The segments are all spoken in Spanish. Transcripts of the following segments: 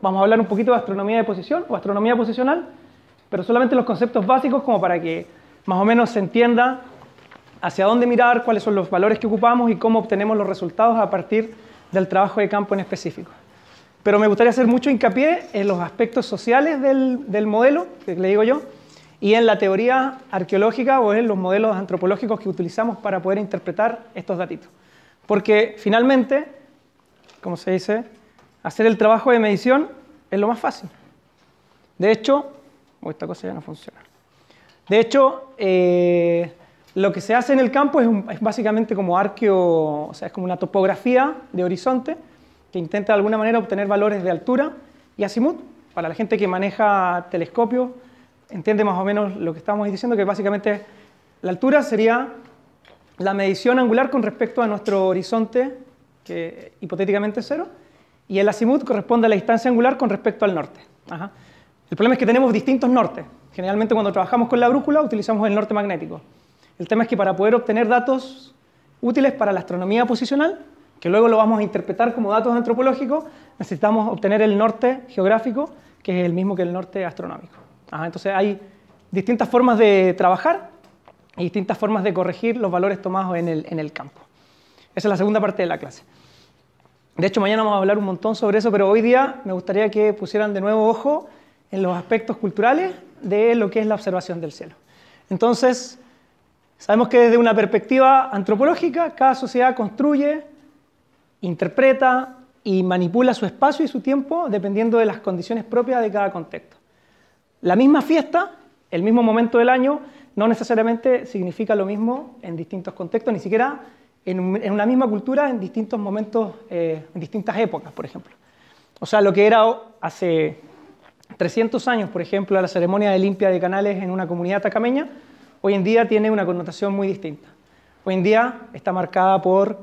vamos a hablar un poquito de astronomía de posición o astronomía posicional, pero solamente los conceptos básicos como para que más o menos se entienda hacia dónde mirar, cuáles son los valores que ocupamos y cómo obtenemos los resultados a partir del trabajo de campo en específico. Pero me gustaría hacer mucho hincapié en los aspectos sociales del modelo, que le digo yo, y en la teoría arqueológica o en los modelos antropológicos que utilizamos para poder interpretar estos datitos. Porque finalmente, como se dice, hacer el trabajo de medición es lo más fácil. De hecho, esta cosa ya no funciona. De hecho, lo que se hace en el campo es básicamente como arqueo, o sea, es como una topografía de horizonte que intenta de alguna manera obtener valores de altura y azimut. Para la gente que maneja telescopios, entiende más o menos lo que estamos diciendo, que básicamente la altura sería la medición angular con respecto a nuestro horizonte, que hipotéticamente es 0, y el azimut corresponde a la distancia angular con respecto al norte. Ajá. El problema es que tenemos distintos nortes. Generalmente cuando trabajamos con la brújula utilizamos el norte magnético. El tema es que para poder obtener datos útiles para la astronomía posicional, que luego lo vamos a interpretar como datos antropológicos, necesitamos obtener el norte geográfico, que es el mismo que el norte astronómico. Ajá, entonces hay distintas formas de trabajar y distintas formas de corregir los valores tomados en el campo. Esa es la segunda parte de la clase. De hecho, mañana vamos a hablar un montón sobre eso, pero hoy día me gustaría que pusieran de nuevo ojo en los aspectos culturales de lo que es la observación del cielo. Entonces, sabemos que desde una perspectiva antropológica, cada sociedad construye, interpreta y manipula su espacio y su tiempo dependiendo de las condiciones propias de cada contexto. La misma fiesta, el mismo momento del año, no necesariamente significa lo mismo en distintos contextos, ni siquiera en una misma cultura en distintos momentos, en distintas épocas, por ejemplo. O sea, lo que era hace 300 años, por ejemplo, la ceremonia de limpia de canales en una comunidad atacameña, hoy en día tiene una connotación muy distinta. Hoy en día está marcada por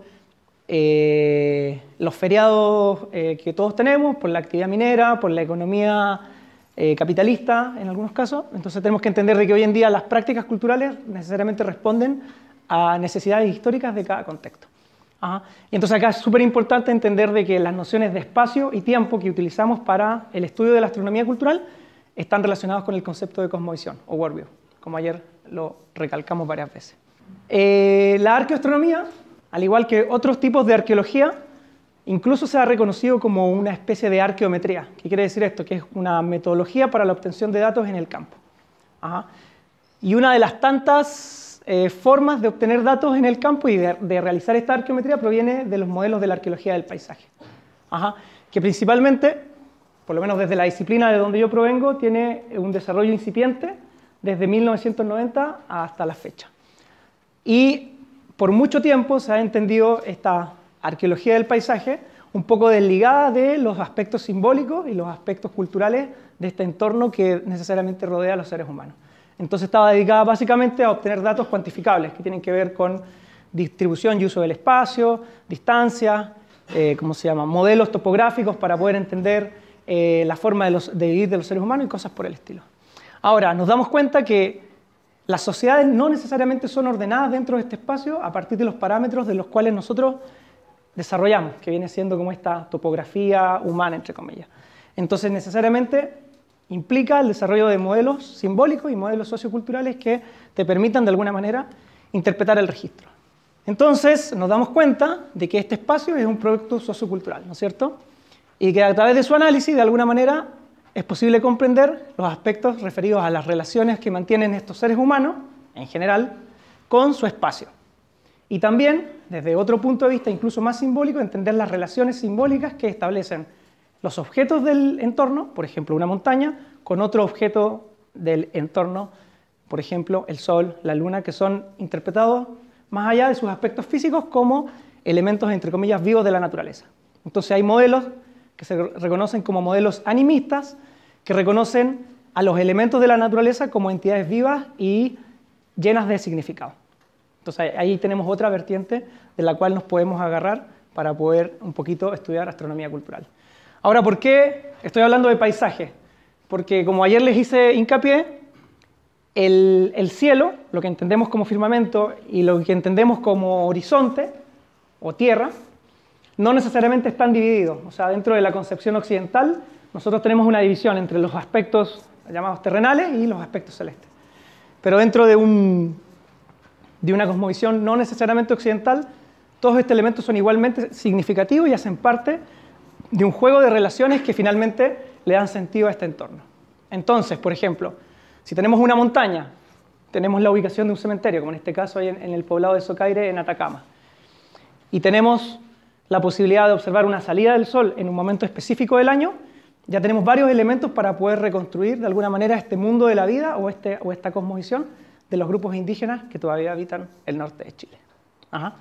los feriados que todos tenemos, por la actividad minera, por la economía capitalista en algunos casos. Entonces tenemos que entender de que hoy en día las prácticas culturales necesariamente responden a necesidades históricas de cada contexto. Ajá. Y entonces acá es súper importante entender de que las nociones de espacio y tiempo que utilizamos para el estudio de la astronomía cultural están relacionados con el concepto de cosmovisión o worldview, como ayer lo recalcamos varias veces. La arqueoastronomía, al igual que otros tipos de arqueología, incluso se ha reconocido como una especie de arqueometría. ¿Qué quiere decir esto? Que es una metodología para la obtención de datos en el campo. Ajá. Y una de las tantas formas de obtener datos en el campo y de realizar esta arqueometría proviene de los modelos de la arqueología del paisaje. Ajá. Que principalmente, por lo menos desde la disciplina de donde yo provengo, tiene un desarrollo incipiente desde 1990 hasta la fecha. Y por mucho tiempo se ha entendido esta arqueología del paisaje un poco desligada de los aspectos simbólicos y los aspectos culturales de este entorno que necesariamente rodea a los seres humanos. Entonces estaba dedicada básicamente a obtener datos cuantificables que tienen que ver con distribución y uso del espacio, distancia, modelos topográficos para poder entender la forma de vivir de los seres humanos y cosas por el estilo. Ahora, nos damos cuenta que las sociedades no necesariamente son ordenadas dentro de este espacio a partir de los parámetros de los cuales nosotros desarrollamos, que viene siendo como esta topografía humana, entre comillas. Entonces, necesariamente implica el desarrollo de modelos simbólicos y modelos socioculturales que te permitan, de alguna manera, interpretar el registro. Entonces, nos damos cuenta de que este espacio es un producto sociocultural, ¿no es cierto? Y que a través de su análisis, de alguna manera, es posible comprender los aspectos referidos a las relaciones que mantienen estos seres humanos, en general, con su espacio. Y también, desde otro punto de vista incluso más simbólico, entender las relaciones simbólicas que establecen los objetos del entorno, por ejemplo, una montaña, con otro objeto del entorno, por ejemplo, el sol, la luna, que son interpretados más allá de sus aspectos físicos como elementos, entre comillas, vivos de la naturaleza. Entonces hay modelos que se reconocen como modelos animistas, que reconocen a los elementos de la naturaleza como entidades vivas y llenas de significado. Entonces ahí tenemos otra vertiente de la cual nos podemos agarrar para poder un poquito estudiar astronomía cultural. Ahora, ¿por qué estoy hablando de paisaje? Porque como ayer les hice hincapié, el cielo, lo que entendemos como firmamento y lo que entendemos como horizonte o tierra, no necesariamente están divididos. O sea, dentro de la concepción occidental nosotros tenemos una división entre los aspectos llamados terrenales y los aspectos celestes. Pero dentro de una cosmovisión no necesariamente occidental, todos estos elementos son igualmente significativos y hacen parte de un juego de relaciones que finalmente le dan sentido a este entorno. Entonces, por ejemplo, si tenemos una montaña, tenemos la ubicación de un cementerio, como en este caso hay en el poblado de Socaire, en Atacama, y tenemos la posibilidad de observar una salida del sol en un momento específico del año, ya tenemos varios elementos para poder reconstruir de alguna manera este mundo de la vida o esta cosmovisión de los grupos indígenas que todavía habitan el norte de Chile. Ajá.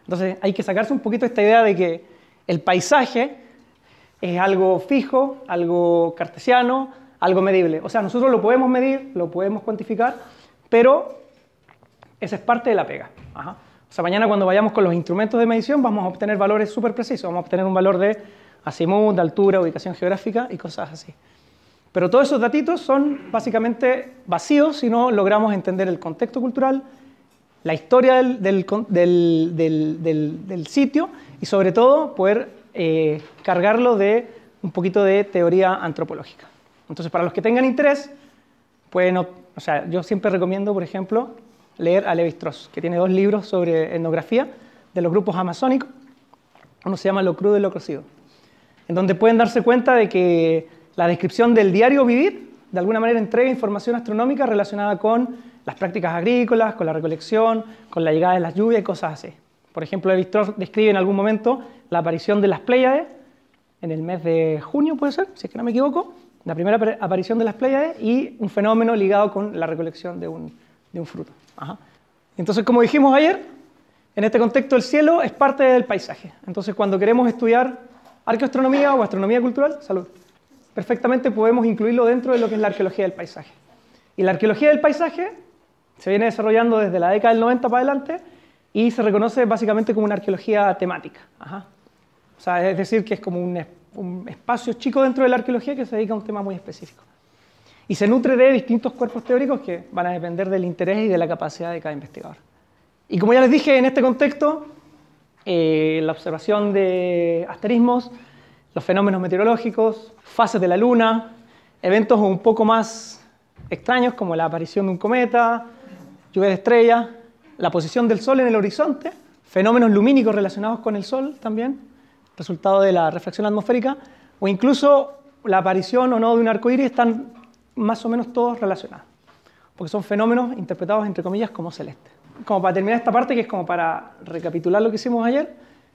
Entonces hay que sacarse un poquito esta idea de que el paisaje es algo fijo, algo cartesiano, algo medible. O sea, nosotros lo podemos medir, lo podemos cuantificar, pero esa es parte de la pega. Ajá. O sea, mañana cuando vayamos con los instrumentos de medición vamos a obtener valores súper precisos, vamos a obtener un valor de azimut, de altura, ubicación geográfica y cosas así. Pero todos esos datitos son básicamente vacíos si no logramos entender el contexto cultural, la historia del sitio y sobre todo poder cargarlo de un poquito de teoría antropológica. Entonces, para los que tengan interés, pueden, o sea, yo siempre recomiendo, por ejemplo, leer a Levi-Strauss, que tiene 2 libros sobre etnografía de los grupos amazónicos. Uno se llama Lo crudo y lo cocido, en donde pueden darse cuenta de que la descripción del diario vivir, de alguna manera entrega información astronómica relacionada con las prácticas agrícolas, con la recolección, con la llegada de las lluvias y cosas así. Por ejemplo, Levi-Strauss describe en algún momento la aparición de las Pléyades, en el mes de junio puede ser, si es que no me equivoco, la primera aparición de las Pléyades y un fenómeno ligado con la recolección de un fruto. Ajá. Entonces, como dijimos ayer, en este contexto el cielo es parte del paisaje. Entonces, cuando queremos estudiar arqueoastronomía o astronomía cultural, salud, perfectamente podemos incluirlo dentro de lo que es la arqueología del paisaje. Y la arqueología del paisaje se viene desarrollando desde la década del 90 para adelante y se reconoce básicamente como una arqueología temática. Ajá. O sea, es decir, que es como un espacio chico dentro de la arqueología que se dedica a un tema muy específico. Y se nutre de distintos cuerpos teóricos que van a depender del interés y de la capacidad de cada investigador. Y como ya les dije, en este contexto, la observación de asterismos, los fenómenos meteorológicos, fases de la Luna, eventos un poco más extraños como la aparición de un cometa, lluvia de estrellas, la posición del Sol en el horizonte, fenómenos lumínicos relacionados con el Sol también, resultado de la refracción atmosférica, o incluso la aparición o no de un arco iris, están más o menos todos relacionados, porque son fenómenos interpretados entre comillas como celestes. Como para terminar esta parte, que es como para recapitular lo que hicimos ayer,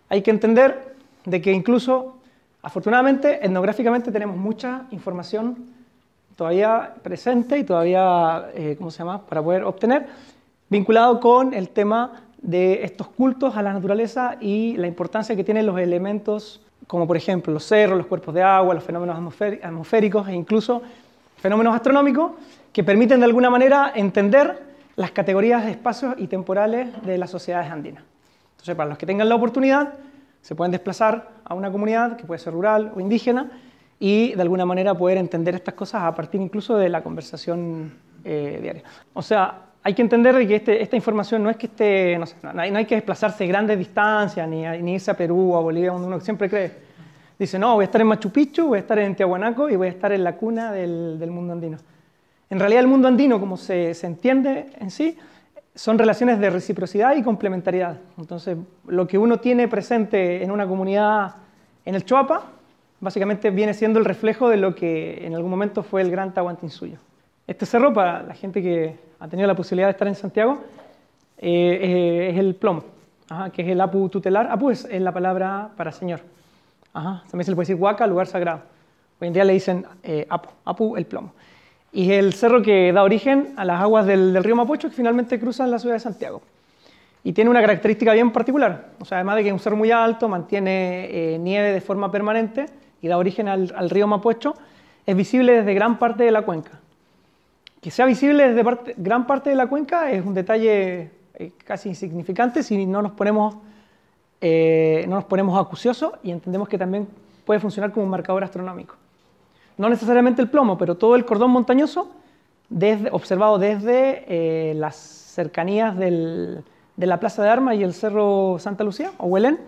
hay que entender de que incluso, afortunadamente, etnográficamente tenemos mucha información todavía presente y todavía, ¿cómo se llama?, para poder obtener, vinculado con el tema de estos cultos a la naturaleza y la importancia que tienen los elementos, como por ejemplo los cerros, los cuerpos de agua, los fenómenos atmosféricos e incluso fenómenos astronómicos que permiten de alguna manera entender las categorías de espacios y temporales de las sociedades andinas. Entonces, para los que tengan la oportunidad, se pueden desplazar a una comunidad que puede ser rural o indígena y de alguna manera poder entender estas cosas a partir incluso de la conversación diaria. O sea, hay que entender que esta información no es que esté, no sé, no hay que desplazarse grandes distancias ni irse a Perú o a Bolivia, donde uno siempre cree. Dice, no, voy a estar en Machu Picchu, voy a estar en Tiahuanaco y voy a estar en la cuna del mundo andino. En realidad el mundo andino, como se entiende en sí, son relaciones de reciprocidad y complementariedad. Entonces, lo que uno tiene presente en una comunidad en el Choapa, básicamente viene siendo el reflejo de lo que en algún momento fue el Gran Tahuantinsuyo. Este cerro, para la gente que ha tenido la posibilidad de estar en Santiago, es el plomo, que es el apu tutelar. Apu es la palabra para señor. También se le puede decir huaca, lugar sagrado. Hoy en día le dicen apu el plomo. Y es el cerro que da origen a las aguas del río Mapocho que finalmente cruzan la ciudad de Santiago. Y tiene una característica bien particular. O sea, además de que es un cerro muy alto, mantiene nieve de forma permanente y da origen al río Mapocho, es visible desde gran parte de la cuenca. Que sea visible desde gran parte de la cuenca es un detalle casi insignificante si no nos ponemos acuciosos y entendemos que también puede funcionar como un marcador astronómico. No necesariamente el plomo, pero todo el cordón montañoso, observado desde las cercanías de la Plaza de Armas y el Cerro Santa Lucía, o Huelén,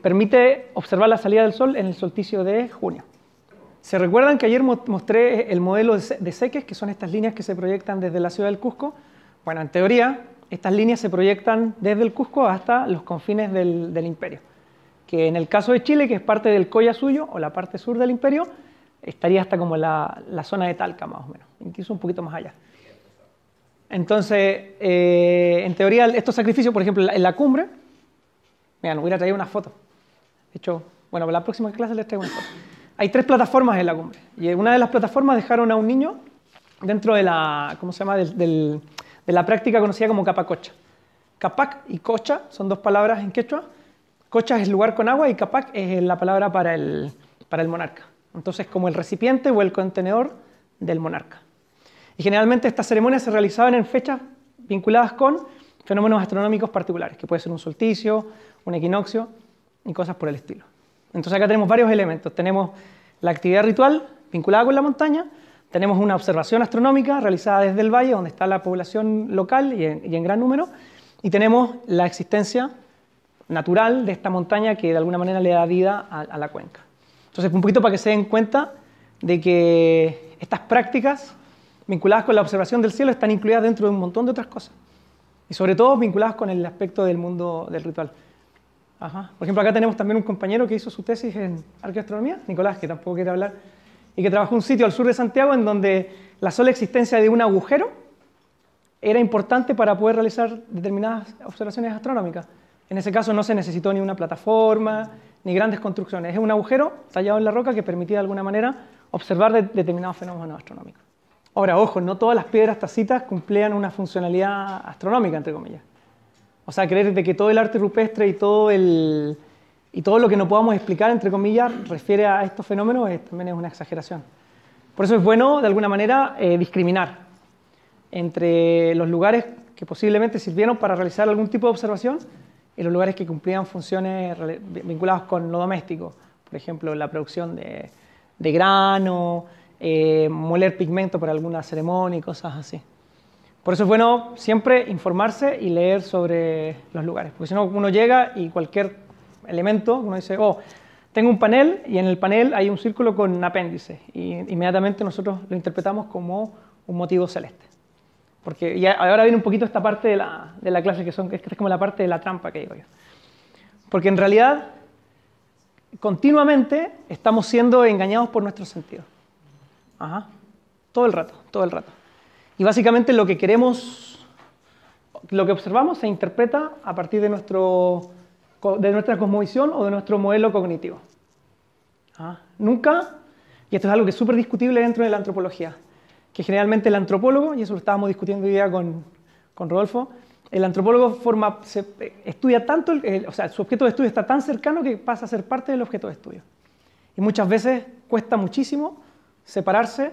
permite observar la salida del sol en el solsticio de junio. ¿Se recuerdan que ayer mostré el modelo de Seques, que son estas líneas que se proyectan desde la ciudad del Cusco? Bueno, en teoría, estas líneas se proyectan desde el Cusco hasta los confines del imperio. Que en el caso de Chile, que es parte del Collasuyo, o la parte sur del imperio, estaría hasta como la zona de Talca, más o menos, incluso un poquito más allá. Entonces, en teoría, estos sacrificios, por ejemplo, en la cumbre, mira, no hubiera traído una foto. De hecho, bueno, para la próxima clase les traigo una foto. Hay 3 plataformas en la cumbre, y en una de las plataformas dejaron a un niño dentro de la, ¿cómo se llama?, de la práctica conocida como capacocha. Capac y cocha son 2 palabras en quechua. Cocha es lugar con agua y capac es la palabra para el monarca. Entonces, como el recipiente o el contenedor del monarca. Y generalmente estas ceremonias se realizaban en fechas vinculadas con fenómenos astronómicos particulares, que puede ser un solsticio, un equinoccio y cosas por el estilo. Entonces acá tenemos varios elementos. Tenemos la actividad ritual vinculada con la montaña, tenemos una observación astronómica realizada desde el valle, donde está la población local y en gran número, y tenemos la existencia natural de esta montaña que de alguna manera le da vida a la cuenca. Entonces, un poquito para que se den cuenta de que estas prácticas vinculadas con la observación del cielo están incluidas dentro de un montón de otras cosas, y sobre todo vinculadas con el aspecto del mundo del ritual. Ajá. Por ejemplo, acá tenemos también un compañero que hizo su tesis en arqueoastronomía, Nicolás, que tampoco quiere hablar, y que trabajó en un sitio al sur de Santiago en donde la sola existencia de un agujero era importante para poder realizar determinadas observaciones astronómicas. En ese caso no se necesitó ni una plataforma, ni grandes construcciones. Es un agujero tallado en la roca que permitía de alguna manera observar determinados fenómenos astronómicos. Ahora, ojo, no todas las piedras tacitas cumplían una funcionalidad astronómica, entre comillas. O sea, creer de que todo el arte rupestre y todo lo que no podamos explicar, entre comillas, refiere a estos fenómenos, también es una exageración. Por eso es bueno, de alguna manera, discriminar entre los lugares que posiblemente sirvieron para realizar algún tipo de observación y los lugares que cumplían funciones vinculadas con lo doméstico. Por ejemplo, la producción de grano, moler pigmento para alguna ceremonia y cosas así. Por eso es bueno siempre informarse y leer sobre los lugares, porque si no uno llega y cualquier elemento, uno dice, oh, tengo un panel y en el panel hay un círculo con apéndice, y inmediatamente nosotros lo interpretamos como un motivo celeste. Porque y ahora viene un poquito esta parte de la clase que es como la parte de la trampa que digo yo. Porque en realidad continuamente estamos siendo engañados por nuestros sentidos. Ajá. Todo el rato, todo el rato. Y básicamente lo que queremos, lo que observamos se interpreta a partir de nuestra cosmovisión o de nuestro modelo cognitivo. Nunca, y esto es algo que es súper discutible dentro de la antropología, que generalmente el antropólogo, y eso lo estábamos discutiendo hoy día con Rodolfo, el antropólogo estudia tanto, o sea, su objeto de estudio está tan cercano que pasa a ser parte del objeto de estudio. Y muchas veces cuesta muchísimo separarse.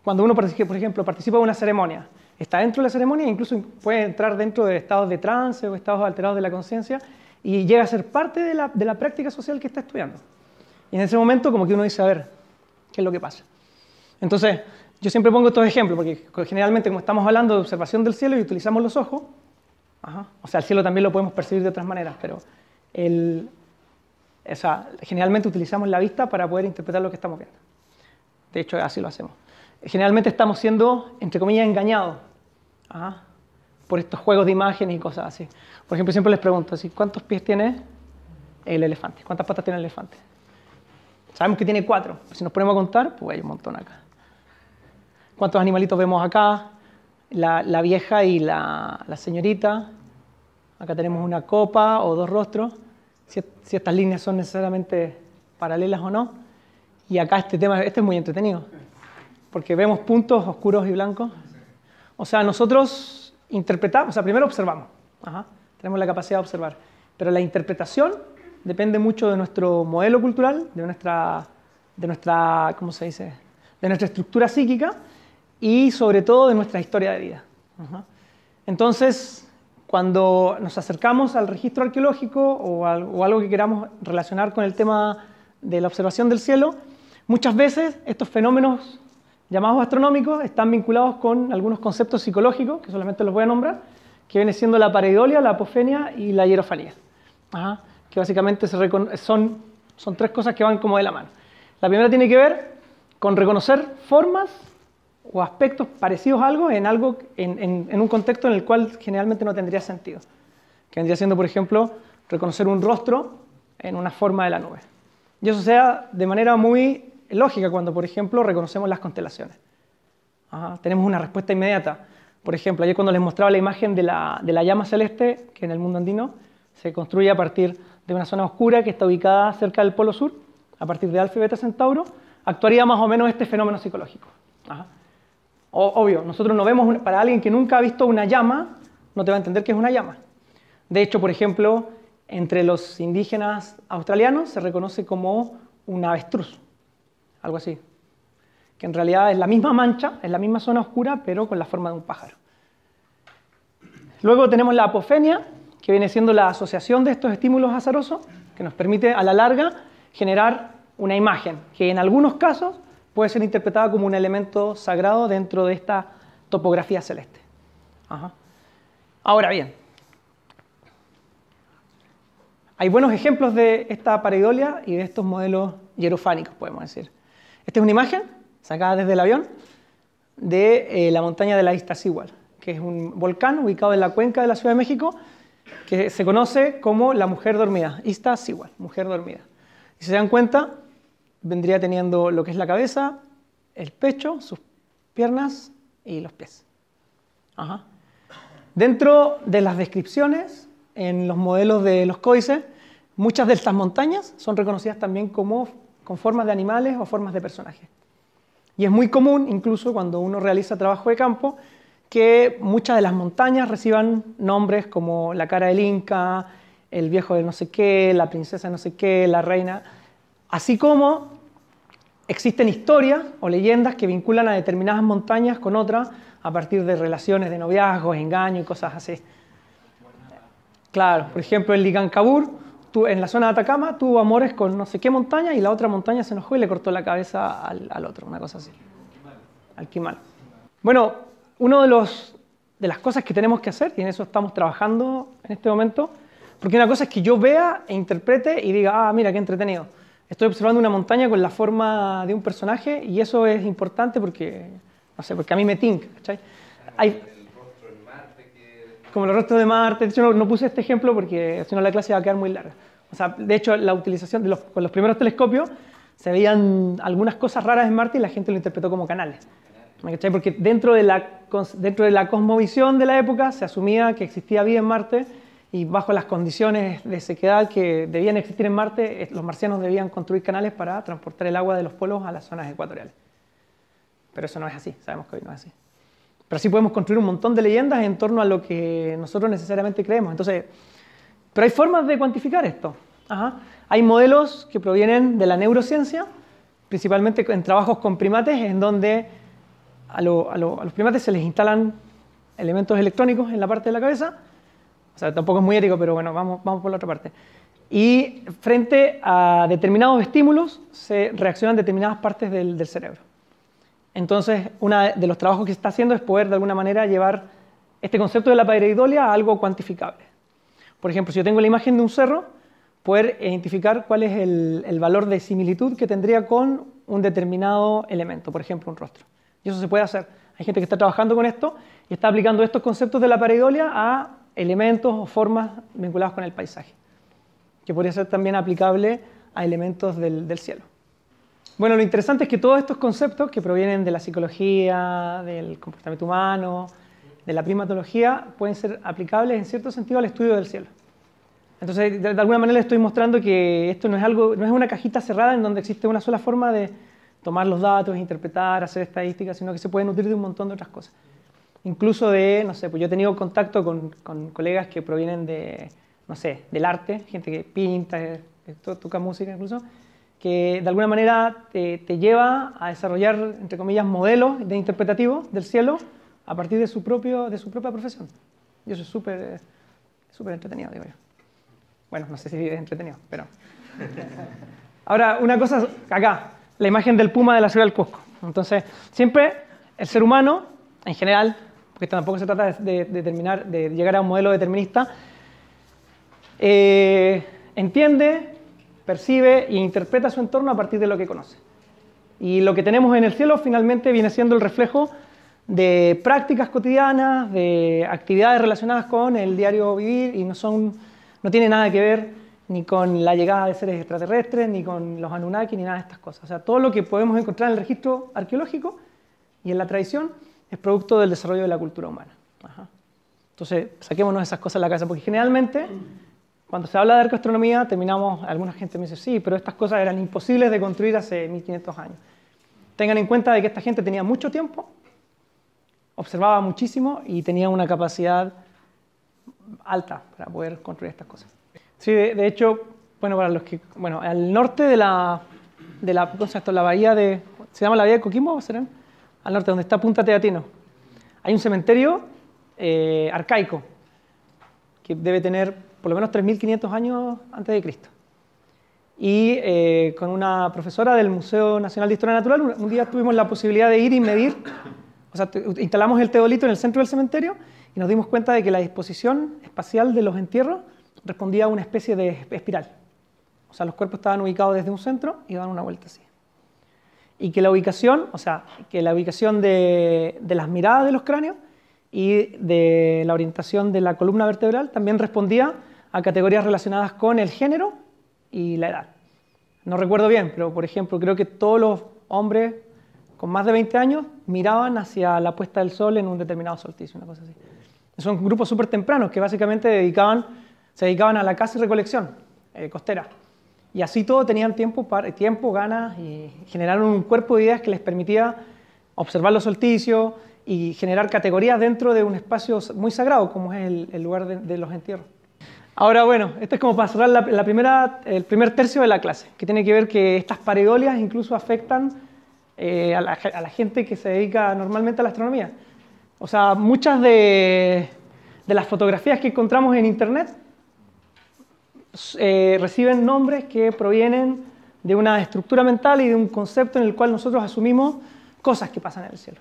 Cuando uno, por ejemplo, participa de una ceremonia, está dentro de la ceremonia e incluso puede entrar dentro de estados de trance o estados alterados de la conciencia y llega a ser parte de la práctica social que está estudiando. Y en ese momento como que uno dice, a ver, ¿qué es lo que pasa? Entonces, yo siempre pongo estos ejemplos, porque generalmente como estamos hablando de observación del cielo y utilizamos los ojos, o sea, el cielo también lo podemos percibir de otras maneras, pero generalmente utilizamos la vista para poder interpretar lo que estamos viendo. De hecho, así lo hacemos. Generalmente estamos siendo, entre comillas, engañados por estos juegos de imágenes y cosas así. Por ejemplo, siempre les pregunto, ¿cuántos pies tiene el elefante? ¿Cuántas patas tiene el elefante? Sabemos que tiene 4. Si nos ponemos a contar, pues hay un montón acá. ¿Cuántos animalitos vemos acá? La vieja y la señorita. Acá tenemos una copa o 2 rostros. Si estas líneas son necesariamente paralelas o no. Y acá este es muy entretenido, porque vemos puntos oscuros y blancos. O sea, nosotros interpretamos, o sea, primero observamos. Tenemos la capacidad de observar. Pero la interpretación depende mucho de nuestro modelo cultural, de nuestra, ¿cómo se dice?, de nuestra estructura psíquica y sobre todo de nuestra historia de vida. Entonces, cuando nos acercamos al registro arqueológico o algo que queramos relacionar con el tema de la observación del cielo, muchas veces estos fenómenos llamados astronómicos están vinculados con algunos conceptos psicológicos, que solamente los voy a nombrar, que viene siendo la pareidolia, la apofenia y la hierofanía. Que básicamente son 3 cosas que van como de la mano. La primera tiene que ver con reconocer formas o aspectos parecidos a algo en un contexto en el cual generalmente no tendría sentido. Que vendría siendo, por ejemplo, reconocer un rostro en una forma de la nube. Y eso se da de manera muy lógica cuando, por ejemplo, reconocemos las constelaciones. Tenemos una respuesta inmediata. Por ejemplo, ayer cuando les mostraba la imagen de la llama celeste, que en el mundo andino se construye a partir de una zona oscura que está ubicada cerca del polo sur, a partir de Alfa y Beta Centauro, actuaría más o menos este fenómeno psicológico. Obvio, nosotros no vemos, para alguien que nunca ha visto una llama, no te va a entender que es una llama. De hecho, por ejemplo, entre los indígenas australianos se reconoce como un avestruz, algo así, que en realidad es la misma mancha, es la misma zona oscura, pero con la forma de un pájaro. Luego tenemos la apofenia, que viene siendo la asociación de estos estímulos azarosos, que nos permite a la larga generar una imagen, que en algunos casos puede ser interpretada como un elemento sagrado dentro de esta topografía celeste. Ahora bien, hay buenos ejemplos de esta pareidolia y de estos modelos hierofánicos, podemos decir. Esta es una imagen sacada desde el avión de la montaña de la Iztaccíhuatl, que es un volcán ubicado en la cuenca de la Ciudad de México, que se conoce como la mujer dormida, Iztaccíhuatl, mujer dormida. Y si se dan cuenta, vendría teniendo lo que es la cabeza, el pecho, sus piernas y los pies. Dentro de las descripciones, en los modelos de los códices, muchas de estas montañas son reconocidas también como con formas de animales o formas de personajes. Y es muy común, incluso cuando uno realiza trabajo de campo, que muchas de las montañas reciban nombres como la cara del Inca, el viejo de no sé qué, la princesa de no sé qué, la reina, así como existen historias o leyendas que vinculan a determinadas montañas con otras a partir de relaciones de noviazgos, engaños y cosas así. Claro, por ejemplo, el Licancabur, en la zona de Atacama, tuvo amores con no sé qué montaña y la otra montaña se enojó y le cortó la cabeza al otro, una cosa así. Al Quimal. Bueno, una de las cosas que tenemos que hacer, y en eso estamos trabajando en este momento, porque una cosa es que yo vea e interprete y diga, ah, mira, qué entretenido. Estoy observando una montaña con la forma de un personaje y eso es importante porque, no sé, porque a mí me tinca, ¿cachai? Como los rostros de Marte. De hecho, no puse este ejemplo porque si no la clase va a quedar muy larga. O sea, de hecho, la utilización con los primeros telescopios se veían algunas cosas raras en Marte y la gente lo interpretó como canales. ¿Cachai? Porque dentro de la cosmovisión de la época se asumía que existía vida en Marte y bajo las condiciones de sequedad que debían existir en Marte, los marcianos debían construir canales para transportar el agua de los polos a las zonas ecuatoriales. Pero eso no es así, sabemos que hoy no es así. Pero sí podemos construir un montón de leyendas en torno a lo que nosotros necesariamente creemos. Entonces, pero hay formas de cuantificar esto. Hay modelos que provienen de la neurociencia, principalmente en trabajos con primates, en donde a los primates se les instalan elementos electrónicos en la parte de la cabeza. O sea, tampoco es muy ético, pero bueno, vamos por la otra parte. Y frente a determinados estímulos se reaccionan determinadas partes del cerebro. Entonces, uno de los trabajos que se está haciendo es poder, de alguna manera, llevar este concepto de la pareidolia a algo cuantificable. Por ejemplo, si yo tengo la imagen de un cerro, poder identificar cuál es el valor de similitud que tendría con un determinado elemento, por ejemplo, un rostro. Y eso se puede hacer. Hay gente que está trabajando con esto y está aplicando estos conceptos de la pareidolia a elementos o formas vinculados con el paisaje, que podría ser también aplicable a elementos del cielo. Bueno, lo interesante es que todos estos conceptos que provienen de la psicología, del comportamiento humano, de la primatología, pueden ser aplicables en cierto sentido al estudio del cielo. Entonces, de alguna manera les estoy mostrando que esto no es una cajita cerrada en donde existe una sola forma de tomar los datos, interpretar, hacer estadísticas, sino que se puede nutrir de un montón de otras cosas. Incluso no sé, pues yo he tenido contacto con colegas que provienen no sé, del arte, gente que pinta, toca música incluso, que de alguna manera te lleva a desarrollar, entre comillas, modelos de interpretativos del cielo a partir de su propia profesión. Y eso es súper entretenido, digo yo. Bueno, no sé si es entretenido, pero... Ahora, una cosa acá, la imagen del puma de la Sierra del Cusco. Entonces, siempre el ser humano, en general, porque tampoco se trata de llegar a un modelo determinista, entiende, percibe e interpreta su entorno a partir de lo que conoce. Y lo que tenemos en el cielo finalmente viene siendo el reflejo de prácticas cotidianas, de actividades relacionadas con el diario vivir y no tiene nada que ver ni con la llegada de seres extraterrestres, ni con los Anunnaki, ni nada de estas cosas. O sea, todo lo que podemos encontrar en el registro arqueológico y en la tradición es producto del desarrollo de la cultura humana. Ajá. Entonces, saquémonos esas cosas de la cabeza, porque generalmente, cuando se habla de arqueoastronomía, alguna gente me dice, sí, pero estas cosas eran imposibles de construir hace 1500 años. Tengan en cuenta de que esta gente tenía mucho tiempo, observaba muchísimo y tenía una capacidad alta para poder construir estas cosas. Sí, de hecho, al norte de la bahía ¿se llama la bahía de Coquimbo? ¿Serán? Al norte, donde está Punta Teatino, hay un cementerio arcaico que debe tener por lo menos 3.500 años antes de Cristo. Y con una profesora del Museo Nacional de Historia Natural, un día tuvimos la posibilidad de ir y medir, o sea, instalamos el teodolito en el centro del cementerio y nos dimos cuenta de que la disposición espacial de los entierros respondía a una especie de espiral. O sea, los cuerpos estaban ubicados desde un centro y daban una vuelta así. Y que la ubicación, de las miradas de los cráneos y de la orientación de la columna vertebral también respondía a categorías relacionadas con el género y la edad. No recuerdo bien, pero por ejemplo, creo que todos los hombres con más de 20 años miraban hacia la puesta del sol en un determinado solsticio, una cosa así. Son grupos súper tempranos que básicamente se dedicaban a la caza y recolección costera. Y así todo tenían tiempo, ganas y generaron un cuerpo de ideas que les permitía observar los solsticios y generar categorías dentro de un espacio muy sagrado como es el lugar de los entierros. Ahora bueno, esto es como para cerrar el primer tercio de la clase, que tiene que ver que estas pareidolias incluso afectan a la gente que se dedica normalmente a la astronomía. O sea, muchas de las fotografías que encontramos en internet reciben nombres que provienen de una estructura mental y de un concepto en el cual nosotros asumimos cosas que pasan en el cielo.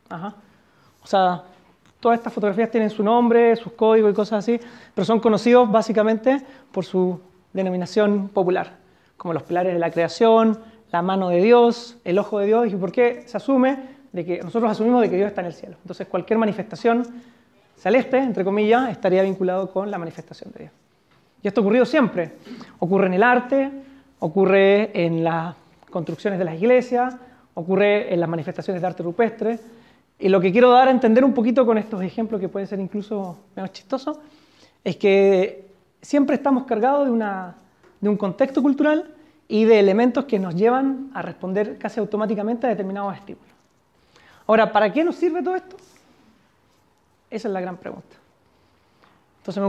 Ajá. O sea, todas estas fotografías tienen su nombre, sus códigos y cosas así, pero son conocidos básicamente por su denominación popular, como los pilares de la creación, la mano de Dios, el ojo de Dios, y por qué se asume nosotros asumimos de que Dios está en el cielo. Entonces cualquier manifestación celeste, entre comillas, estaría vinculado con la manifestación de Dios. Y esto ha ocurrido siempre. Ocurre en el arte, ocurre en las construcciones de las iglesias, ocurre en las manifestaciones de arte rupestre. Y lo que quiero dar a entender un poquito con estos ejemplos, que pueden ser incluso menos chistosos, es que siempre estamos cargados de un contexto cultural y de elementos que nos llevan a responder casi automáticamente a determinados estímulos. Ahora, ¿para qué nos sirve todo esto? Esa es la gran pregunta. Entonces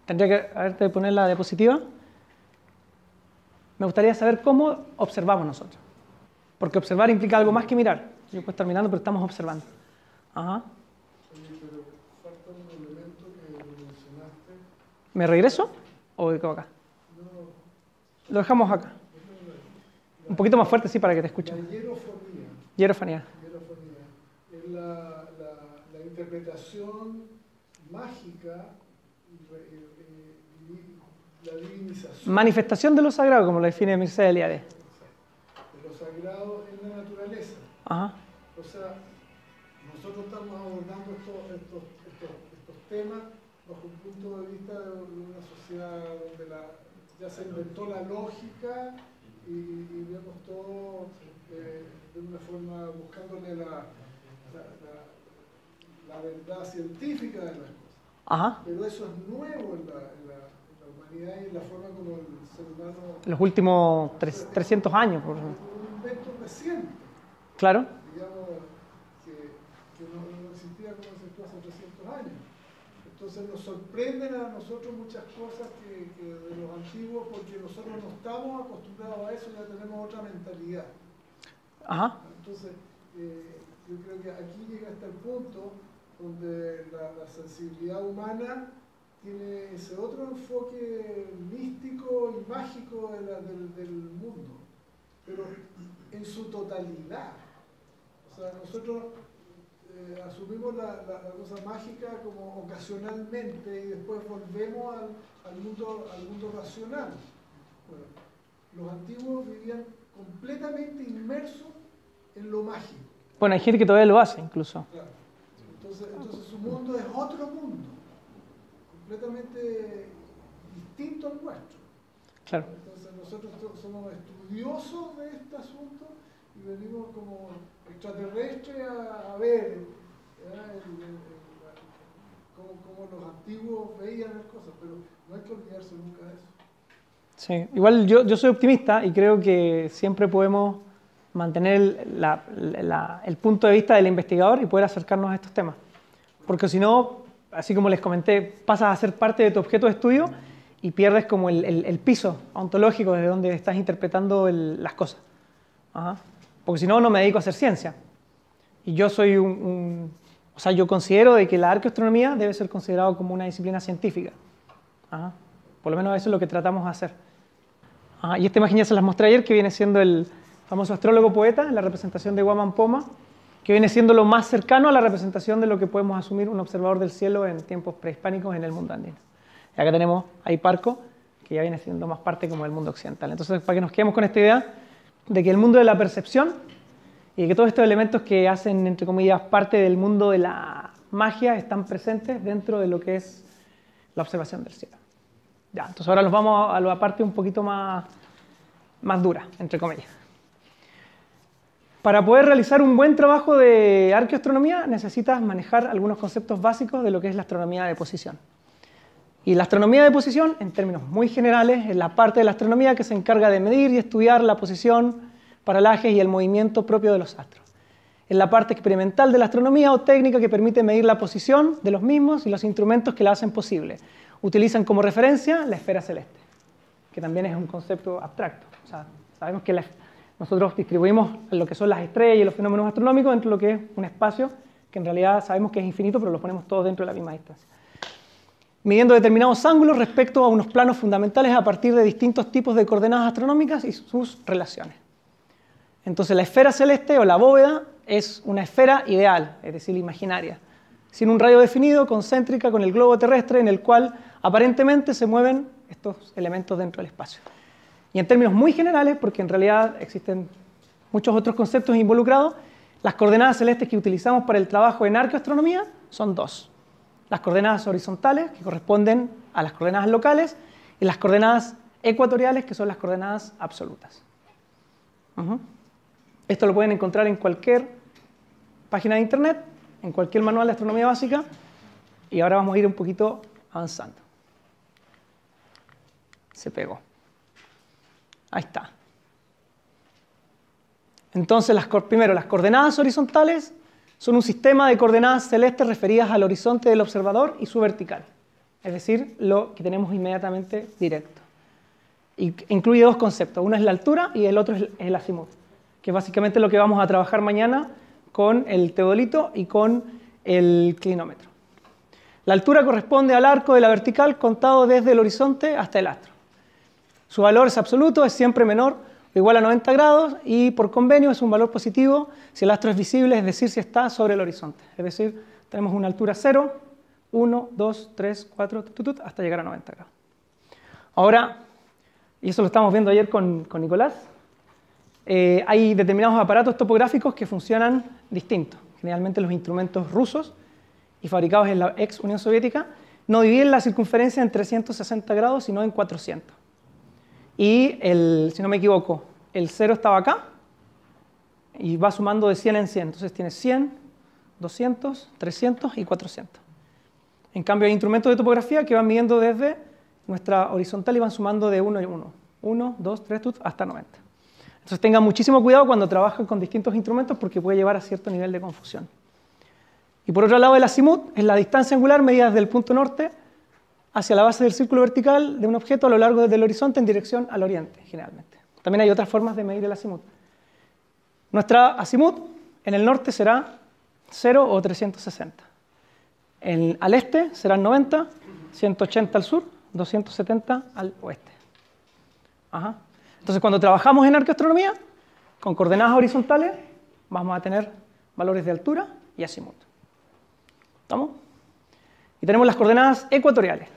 tendría que poner la diapositiva. Me gustaría saber cómo observamos nosotros. Porque observar implica algo más que mirar. Yo puedo estar mirando, pero estamos observando. Ajá. Oye, pero falta un elemento que mencionaste. ¿Me regreso o quedo acá? No. Lo dejamos acá. Un poquito más fuerte, sí, para que te escuchen. La hierofonía. Hierofonía. Es la interpretación mágica y la divinización. Manifestación de lo sagrado, como lo define Mircea Eliade. De lo sagrado en la naturaleza. Ajá. O sea, nosotros estamos abordando estos temas bajo un punto de vista de una sociedad donde ya se inventó la lógica y vemos todo de una forma buscándole la verdad científica de las cosas. Ajá. Pero eso es nuevo en la humanidad y en la forma como el ser humano... Los últimos 300 años, por ejemplo. Un invento reciente. Claro. Digamos que no existía como se hace 300 años. Entonces nos sorprenden a nosotros muchas cosas que de los antiguos porque nosotros no estamos acostumbrados a eso, ya tenemos otra mentalidad. Ajá. Entonces, yo creo que aquí llega hasta el punto donde la sensibilidad humana tiene ese otro enfoque místico y mágico del mundo, pero en su totalidad. O sea, nosotros asumimos la cosa mágica como ocasionalmente y después volvemos al mundo racional. Bueno, los antiguos vivían completamente inmerso en lo mágico. Bueno, hay gente que todavía lo hace incluso. Claro. Entonces su mundo es otro mundo, completamente distinto al nuestro. Claro. Entonces nosotros somos estudiosos de este asunto y venimos como extraterrestres a ver cómo los antiguos veían las cosas, pero no hay que olvidarse nunca de eso. Sí, igual yo soy optimista y creo que siempre podemos mantener el punto de vista del investigador y poder acercarnos a estos temas. Porque si no, así como les comenté, pasas a ser parte de tu objeto de estudio y pierdes como el piso ontológico desde donde estás interpretando las cosas. Ajá. Porque si no, no me dedico a hacer ciencia. Y yo soy o sea, yo considero de que la arqueoastronomía debe ser considerado como una disciplina científica. Ajá. Por lo menos eso es lo que tratamos de hacer. Ajá. Y esta imagen ya se las mostré ayer, que viene siendo el famoso astrólogo poeta, en la representación de Guaman Poma, que viene siendo lo más cercano a la representación de lo que podemos asumir un observador del cielo en tiempos prehispánicos en el mundo andino. Y acá tenemos a Hiparco, que ya viene siendo más parte como del mundo occidental. Entonces, para que nos quedemos con esta idea de que el mundo de la percepción y que todos estos elementos que hacen, entre comillas, parte del mundo de la magia están presentes dentro de lo que es la observación del cielo. Ya, entonces ahora nos vamos a la parte un poquito más dura, entre comillas. Para poder realizar un buen trabajo de arqueoastronomía necesitas manejar algunos conceptos básicos de lo que es la astronomía de posición. Y la astronomía de posición, en términos muy generales, es la parte de la astronomía que se encarga de medir y estudiar la posición, paralajes y el movimiento propio de los astros. Es la parte experimental de la astronomía o técnica que permite medir la posición de los mismos y los instrumentos que la hacen posible. Utilizan como referencia la esfera celeste, que también es un concepto abstracto. O sea, sabemos que nosotros distribuimos lo que son las estrellas y los fenómenos astronómicos dentro de lo que es un espacio que en realidad sabemos que es infinito, pero lo ponemos todos dentro de la misma distancia. Midiendo determinados ángulos respecto a unos planos fundamentales a partir de distintos tipos de coordenadas astronómicas y sus relaciones. Entonces la esfera celeste o la bóveda es una esfera ideal, es decir, imaginaria, sin un radio definido, concéntrica con el globo terrestre en el cual aparentemente se mueven estos elementos dentro del espacio. Y en términos muy generales, porque en realidad existen muchos otros conceptos involucrados, las coordenadas celestes que utilizamos para el trabajo en arqueoastronomía son dos. Las coordenadas horizontales, que corresponden a las coordenadas locales, y las coordenadas ecuatoriales, que son las coordenadas absolutas. Esto lo pueden encontrar en cualquier página de internet, en cualquier manual de astronomía básica, y ahora vamos a ir un poquito avanzando. Se pegó. Ahí está. Entonces, primero, las coordenadas horizontales son un sistema de coordenadas celestes referidas al horizonte del observador y su vertical, es decir, lo que tenemos inmediatamente directo. Y incluye dos conceptos, uno es la altura y el otro es el azimut, que es básicamente lo que vamos a trabajar mañana con el teodolito y con el clinómetro. La altura corresponde al arco de la vertical contado desde el horizonte hasta el astro. Su valor es absoluto, es siempre menor o igual a 90 grados y por convenio es un valor positivo si el astro es visible, es decir, si está sobre el horizonte. Es decir, tenemos una altura 0, 1, 2, 3, 4, hasta llegar a 90 grados. Ahora, y eso lo estamos viendo ayer con Nicolás, hay determinados aparatos topográficos que funcionan distintos. Generalmente los instrumentos rusos y fabricados en la ex Unión Soviética no dividen la circunferencia en 360 grados, sino en 400. Y, si no me equivoco, el 0 estaba acá y va sumando de 100 en 100. Entonces tiene 100, 200, 300 y 400. En cambio hay instrumentos de topografía que van midiendo desde nuestra horizontal y van sumando de 1 en 1. 1, 2, 3, hasta 90. Entonces tengan muchísimo cuidado cuando trabajan con distintos instrumentos porque puede llevar a cierto nivel de confusión. Y por otro lado el azimut es la distancia angular medida desde el punto norte hacia la base del círculo vertical de un objeto a lo largo del horizonte en dirección al oriente, generalmente. También hay otras formas de medir el azimut. Nuestra azimut en el norte será 0 o 360. Al este serán 90, 180 al sur, 270 al oeste. Ajá. Entonces, cuando trabajamos en arqueoastronomía, con coordenadas horizontales, vamos a tener valores de altura y azimut. ¿Estamos? Y tenemos las coordenadas ecuatoriales.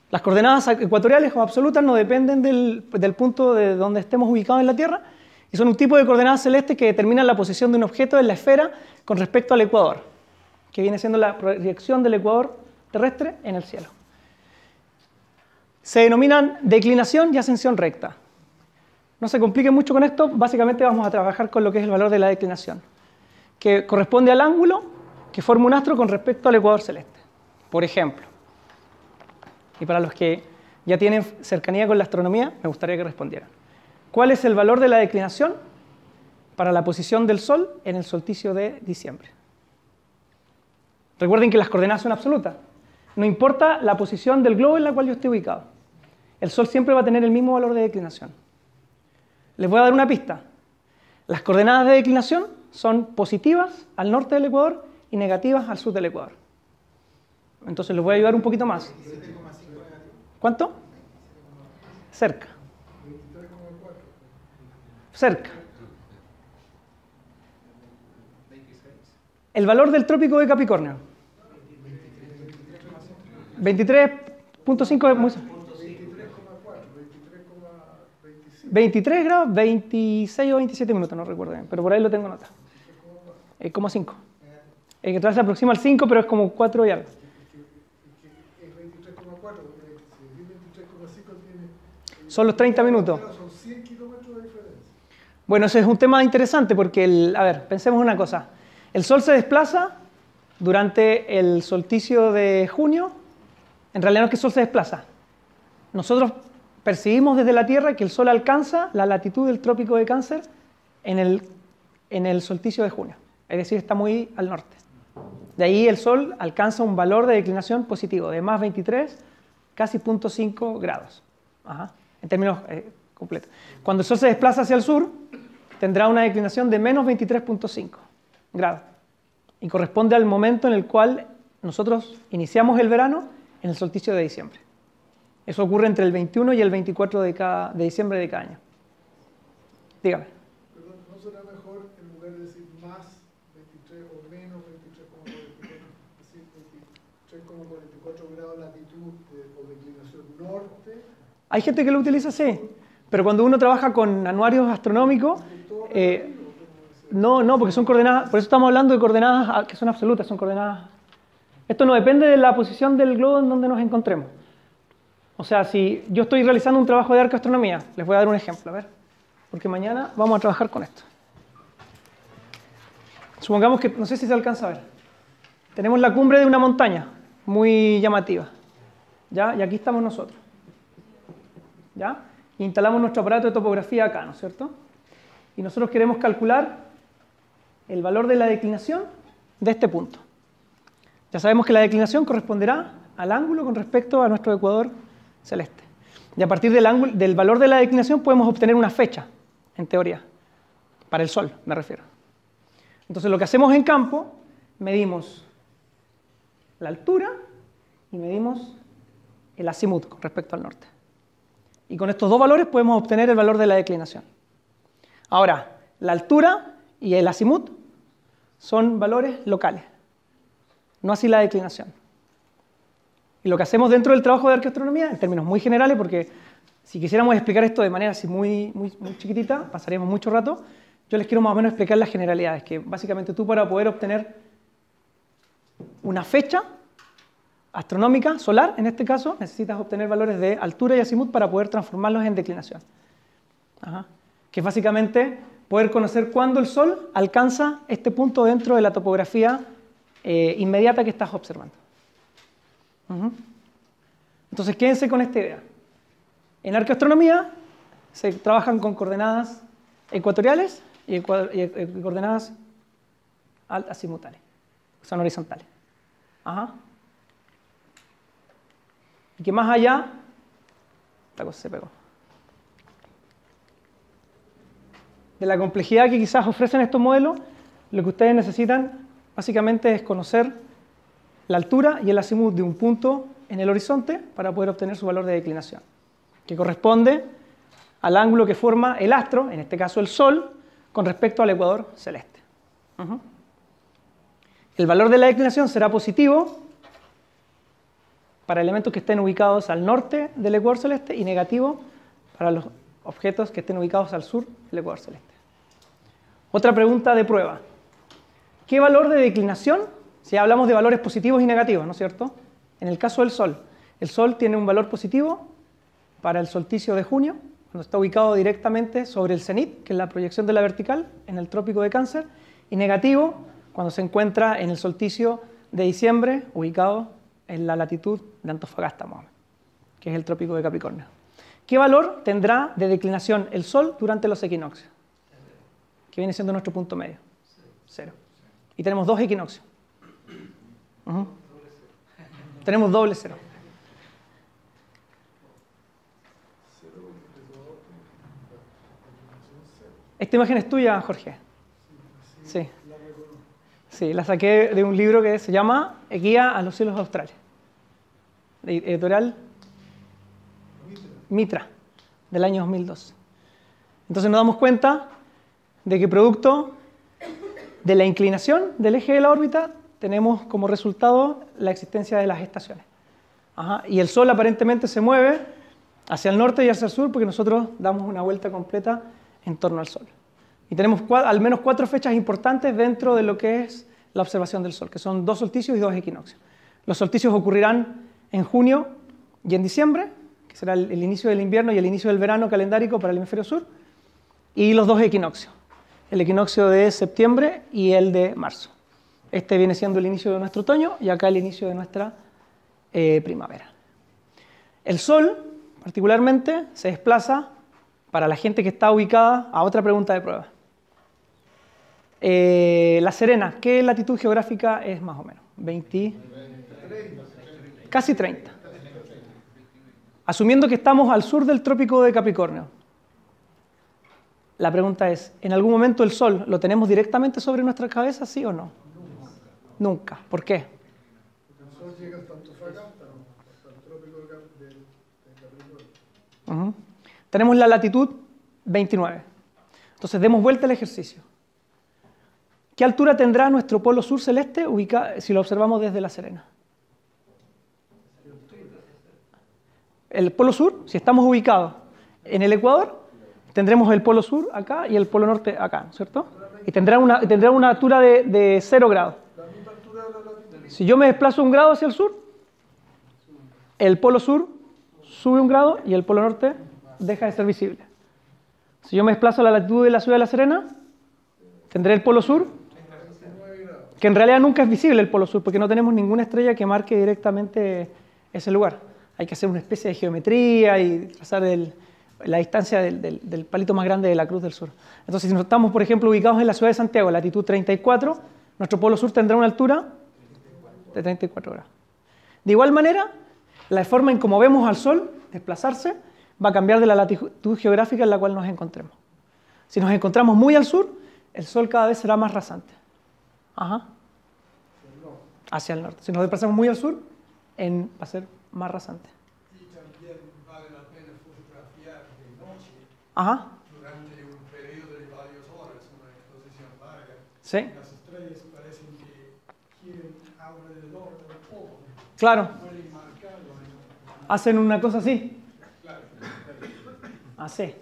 Las coordenadas ecuatoriales o absolutas no dependen del punto de donde estemos ubicados en la Tierra y son un tipo de coordenadas celestes que determinan la posición de un objeto en la esfera con respecto al ecuador, que viene siendo la proyección del ecuador terrestre en el cielo. Se denominan declinación y ascensión recta. No se compliquen mucho con esto, básicamente vamos a trabajar con lo que es el valor de la declinación, que corresponde al ángulo que forma un astro con respecto al ecuador celeste. Por ejemplo, y para los que ya tienen cercanía con la astronomía, me gustaría que respondieran. ¿Cuál es el valor de la declinación para la posición del Sol en el solsticio de diciembre? Recuerden que las coordenadas son absolutas. No importa la posición del globo en la cual yo esté ubicado. El Sol siempre va a tener el mismo valor de declinación. Les voy a dar una pista. Las coordenadas de declinación son positivas al norte del ecuador y negativas al sur del ecuador. Entonces les voy a ayudar un poquito más. ¿Cuánto? Cerca. Cerca. El valor del trópico de Capricornio. 23.5 es muy... 23 grados, 26 o 27 minutos, no recuerdo bien, pero por ahí lo tengo anotado. Es como 5. Que tal vez se aproxima al 5, pero es como 4 y algo. Es 23,4, porque si 23,5 tiene... Son los 30 minutos. Son 100 kilómetros de diferencia. Bueno, ese es un tema interesante porque, a ver, pensemos una cosa. El Sol se desplaza durante el solsticio de junio. En realidad no es que el Sol se desplaza. Nosotros percibimos desde la Tierra que el Sol alcanza la latitud del trópico de Cáncer en el solsticio de junio. Es decir, está muy al norte. De ahí el Sol alcanza un valor de declinación positivo de más 23, casi 0.5 grados. Ajá, en términos completos. Cuando el Sol se desplaza hacia el sur, tendrá una declinación de menos 23.5 grados. Y corresponde al momento en el cual nosotros iniciamos el verano en el solsticio de diciembre. Eso ocurre entre el 21 y el 24 de diciembre de cada año. Dígame. Perdón, ¿no será mejor en lugar de decir más 23 o menos 23,44, decir 23,44 grados latitud o declinación norte? Hay gente que lo utiliza así, pero cuando uno trabaja con anuarios astronómicos, no, porque son coordenadas, por eso estamos hablando de coordenadas que son absolutas, son coordenadas. Esto no depende de la posición del globo en donde nos encontremos. O sea, si yo estoy realizando un trabajo de arcoastronomía, les voy a dar un ejemplo, a ver, porque mañana vamos a trabajar con esto. Supongamos que, no sé si se alcanza a ver, tenemos la cumbre de una montaña, muy llamativa, ¿ya? Y aquí estamos nosotros, ¿ya? Y instalamos nuestro aparato de topografía acá, ¿no es cierto? Y nosotros queremos calcular el valor de la declinación de este punto. Ya sabemos que la declinación corresponderá al ángulo con respecto a nuestro ecuador celeste. Y a partir del valor de la declinación podemos obtener una fecha, en teoría, para el Sol, me refiero. Entonces lo que hacemos en campo, medimos la altura y medimos el azimut con respecto al norte. Y con estos dos valores podemos obtener el valor de la declinación. Ahora, la altura y el azimut son valores locales, no así la declinación. Y lo que hacemos dentro del trabajo de arqueoastronomía, en términos muy generales, porque si quisiéramos explicar esto de manera así muy chiquitita, pasaríamos mucho rato, yo les quiero más o menos explicar las generalidades, que básicamente tú para poder obtener una fecha astronómica, solar, en este caso, necesitas obtener valores de altura y azimut para poder transformarlos en declinación. Ajá. Que es básicamente poder conocer cuándo el Sol alcanza este punto dentro de la topografía inmediata que estás observando. Entonces quédense con esta idea. En arqueoastronomía se trabajan con coordenadas ecuatoriales y coordenadas azimutales, son horizontales. Ajá. Y que más allá, esta cosa se pegó, de la complejidad que quizás ofrecen estos modelos, lo que ustedes necesitan básicamente es conocer la altura y el azimut de un punto en el horizonte para poder obtener su valor de declinación, que corresponde al ángulo que forma el astro, en este caso el Sol, con respecto al ecuador celeste. El valor de la declinación será positivo para elementos que estén ubicados al norte del ecuador celeste y negativo para los objetos que estén ubicados al sur del ecuador celeste. Otra pregunta de prueba. ¿Qué valor de declinación? Si hablamos de valores positivos y negativos, ¿no es cierto? En el caso del Sol, el Sol tiene un valor positivo para el solsticio de junio, cuando está ubicado directamente sobre el cenit, que es la proyección de la vertical, en el trópico de Cáncer, y negativo cuando se encuentra en el solsticio de diciembre, ubicado en la latitud de Antofagasta, que es el trópico de Capricornio. ¿Qué valor tendrá de declinación el Sol durante los equinoccios? Que viene siendo nuestro punto medio. 0. Y tenemos 2 equinoccios. Tenemos doble 0. Esta imagen es tuya, Jorge. Sí. Sí, la saqué de un libro que se llama Guía a los cielos australes. De editorial Mitra, del año 2002. Entonces nos damos cuenta de que producto de la inclinación del eje de la órbita tenemos como resultado la existencia de las estaciones. Y el Sol aparentemente se mueve hacia el norte y hacia el sur porque nosotros damos una vuelta completa en torno al Sol. Y tenemos al menos 4 fechas importantes dentro de lo que es la observación del Sol, que son 2 solsticios y 2 equinoccios. Los solsticios ocurrirán en junio y en diciembre, que será el inicio del invierno y el inicio del verano calendárico para el hemisferio sur, y los 2 equinoccios, el equinoccio de septiembre y el de marzo. Este viene siendo el inicio de nuestro otoño y acá el inicio de nuestra primavera. El Sol, particularmente, se desplaza para la gente que está ubicada a otra pregunta de prueba. La Serena, ¿qué latitud geográfica es más o menos? 20, casi 30. Asumiendo que estamos al sur del trópico de Capricornio. La pregunta es, ¿en algún momento el Sol lo tenemos directamente sobre nuestra cabeza, sí o no? Nunca. ¿Por qué? Porque el Sol llega hasta Antofagasta, hasta el trópico de Capricornio. Tenemos la latitud 29. Entonces demos vuelta al ejercicio. ¿Qué altura tendrá nuestro polo sur celeste si lo observamos desde La Serena? El polo sur, si estamos ubicados en el Ecuador, tendremos el polo sur acá y el polo norte acá, ¿cierto? Y tendrá una altura de 0 grados. Si yo me desplazo 1 grado hacia el sur, el polo sur sube 1 grado y el polo norte deja de ser visible. Si yo me desplazo a la latitud de la ciudad de La Serena, tendré el polo sur, que en realidad nunca es visible el polo sur, porque no tenemos ninguna estrella que marque directamente ese lugar. Hay que hacer una especie de geometría y trazar la distancia del palito más grande de la Cruz del Sur. Entonces, si nos estamos, por ejemplo, ubicados en la ciudad de Santiago, latitud 34, nuestro polo sur tendrá una altura de 34 grados. De igual manera, la forma en cómo vemos al Sol desplazarse va a cambiar de la latitud geográfica en la cual nos encontremos. Si nos encontramos muy al sur, el Sol cada vez será más rasante. Hacia el norte. Si nos desplazamos muy al sur, va a ser más rasante. Y también vale la pena fotografiar de noche durante un periodo de varias horas, una exposición larga. Sí. Las estrellas parecen que giran alrededor del polo. Claro. Pueden marcarlo. Hacen una cosa así. Claro. Así.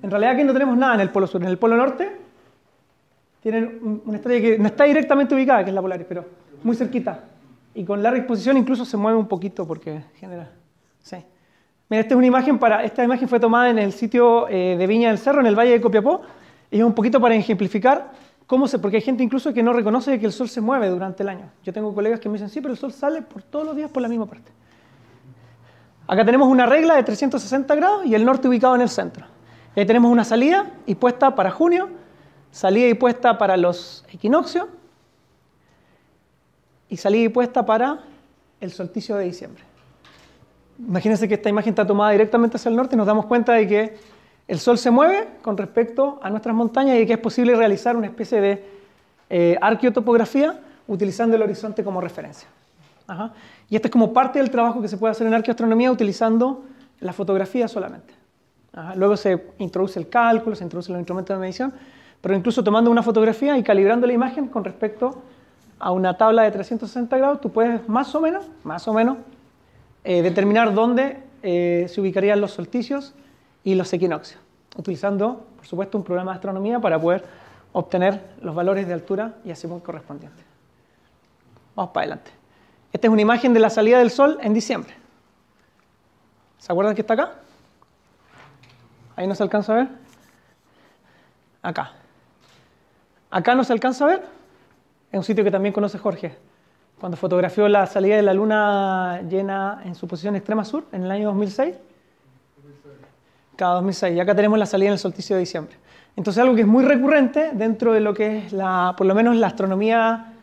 En realidad aquí no tenemos nada en el polo sur. En el polo norte tienen una estrella que no está directamente ubicada, que es la Polaris, pero muy cerquita. Y con larga exposición incluso se mueve un poquito porque genera... Sí. Mira, esta imagen fue tomada en el sitio de Viña del Cerro, en el Valle de Copiapó, y es un poquito para ejemplificar porque hay gente incluso que no reconoce que el Sol se mueve durante el año. Yo tengo colegas que me dicen, sí, pero el Sol sale por todos los días por la misma parte. Acá tenemos una regla de 360 grados y el norte ubicado en el centro. Y ahí tenemos una salida y puesta para junio, salida y puesta para los equinoccios, y salida y puesta para el solsticio de diciembre. Imagínense que esta imagen está tomada directamente hacia el norte y nos damos cuenta de que el Sol se mueve con respecto a nuestras montañas y que es posible realizar una especie de arqueotopografía utilizando el horizonte como referencia. Y este es como parte del trabajo que se puede hacer en arqueoastronomía utilizando la fotografía solamente. Luego se introduce el cálculo, se introducen los instrumentos de medición, pero incluso tomando una fotografía y calibrando la imagen con respecto a una tabla de 360 grados, tú puedes más o menos determinar dónde se ubicarían los solsticios y los equinoccios, utilizando, por supuesto, un programa de astronomía para poder obtener los valores de altura y azimut correspondientes. Vamos para adelante. Esta es una imagen de la salida del Sol en diciembre. ¿Se acuerdan que está acá? Ahí no se alcanza a ver. Acá. Acá no se alcanza a ver. Es un sitio que también conoce Jorge, cuando fotografió la salida de la luna llena en su posición extrema sur en el año 2006. Cada 2006. Y acá tenemos la salida en el solsticio de diciembre. Entonces, algo que es muy recurrente dentro de lo que es por lo menos la astronomía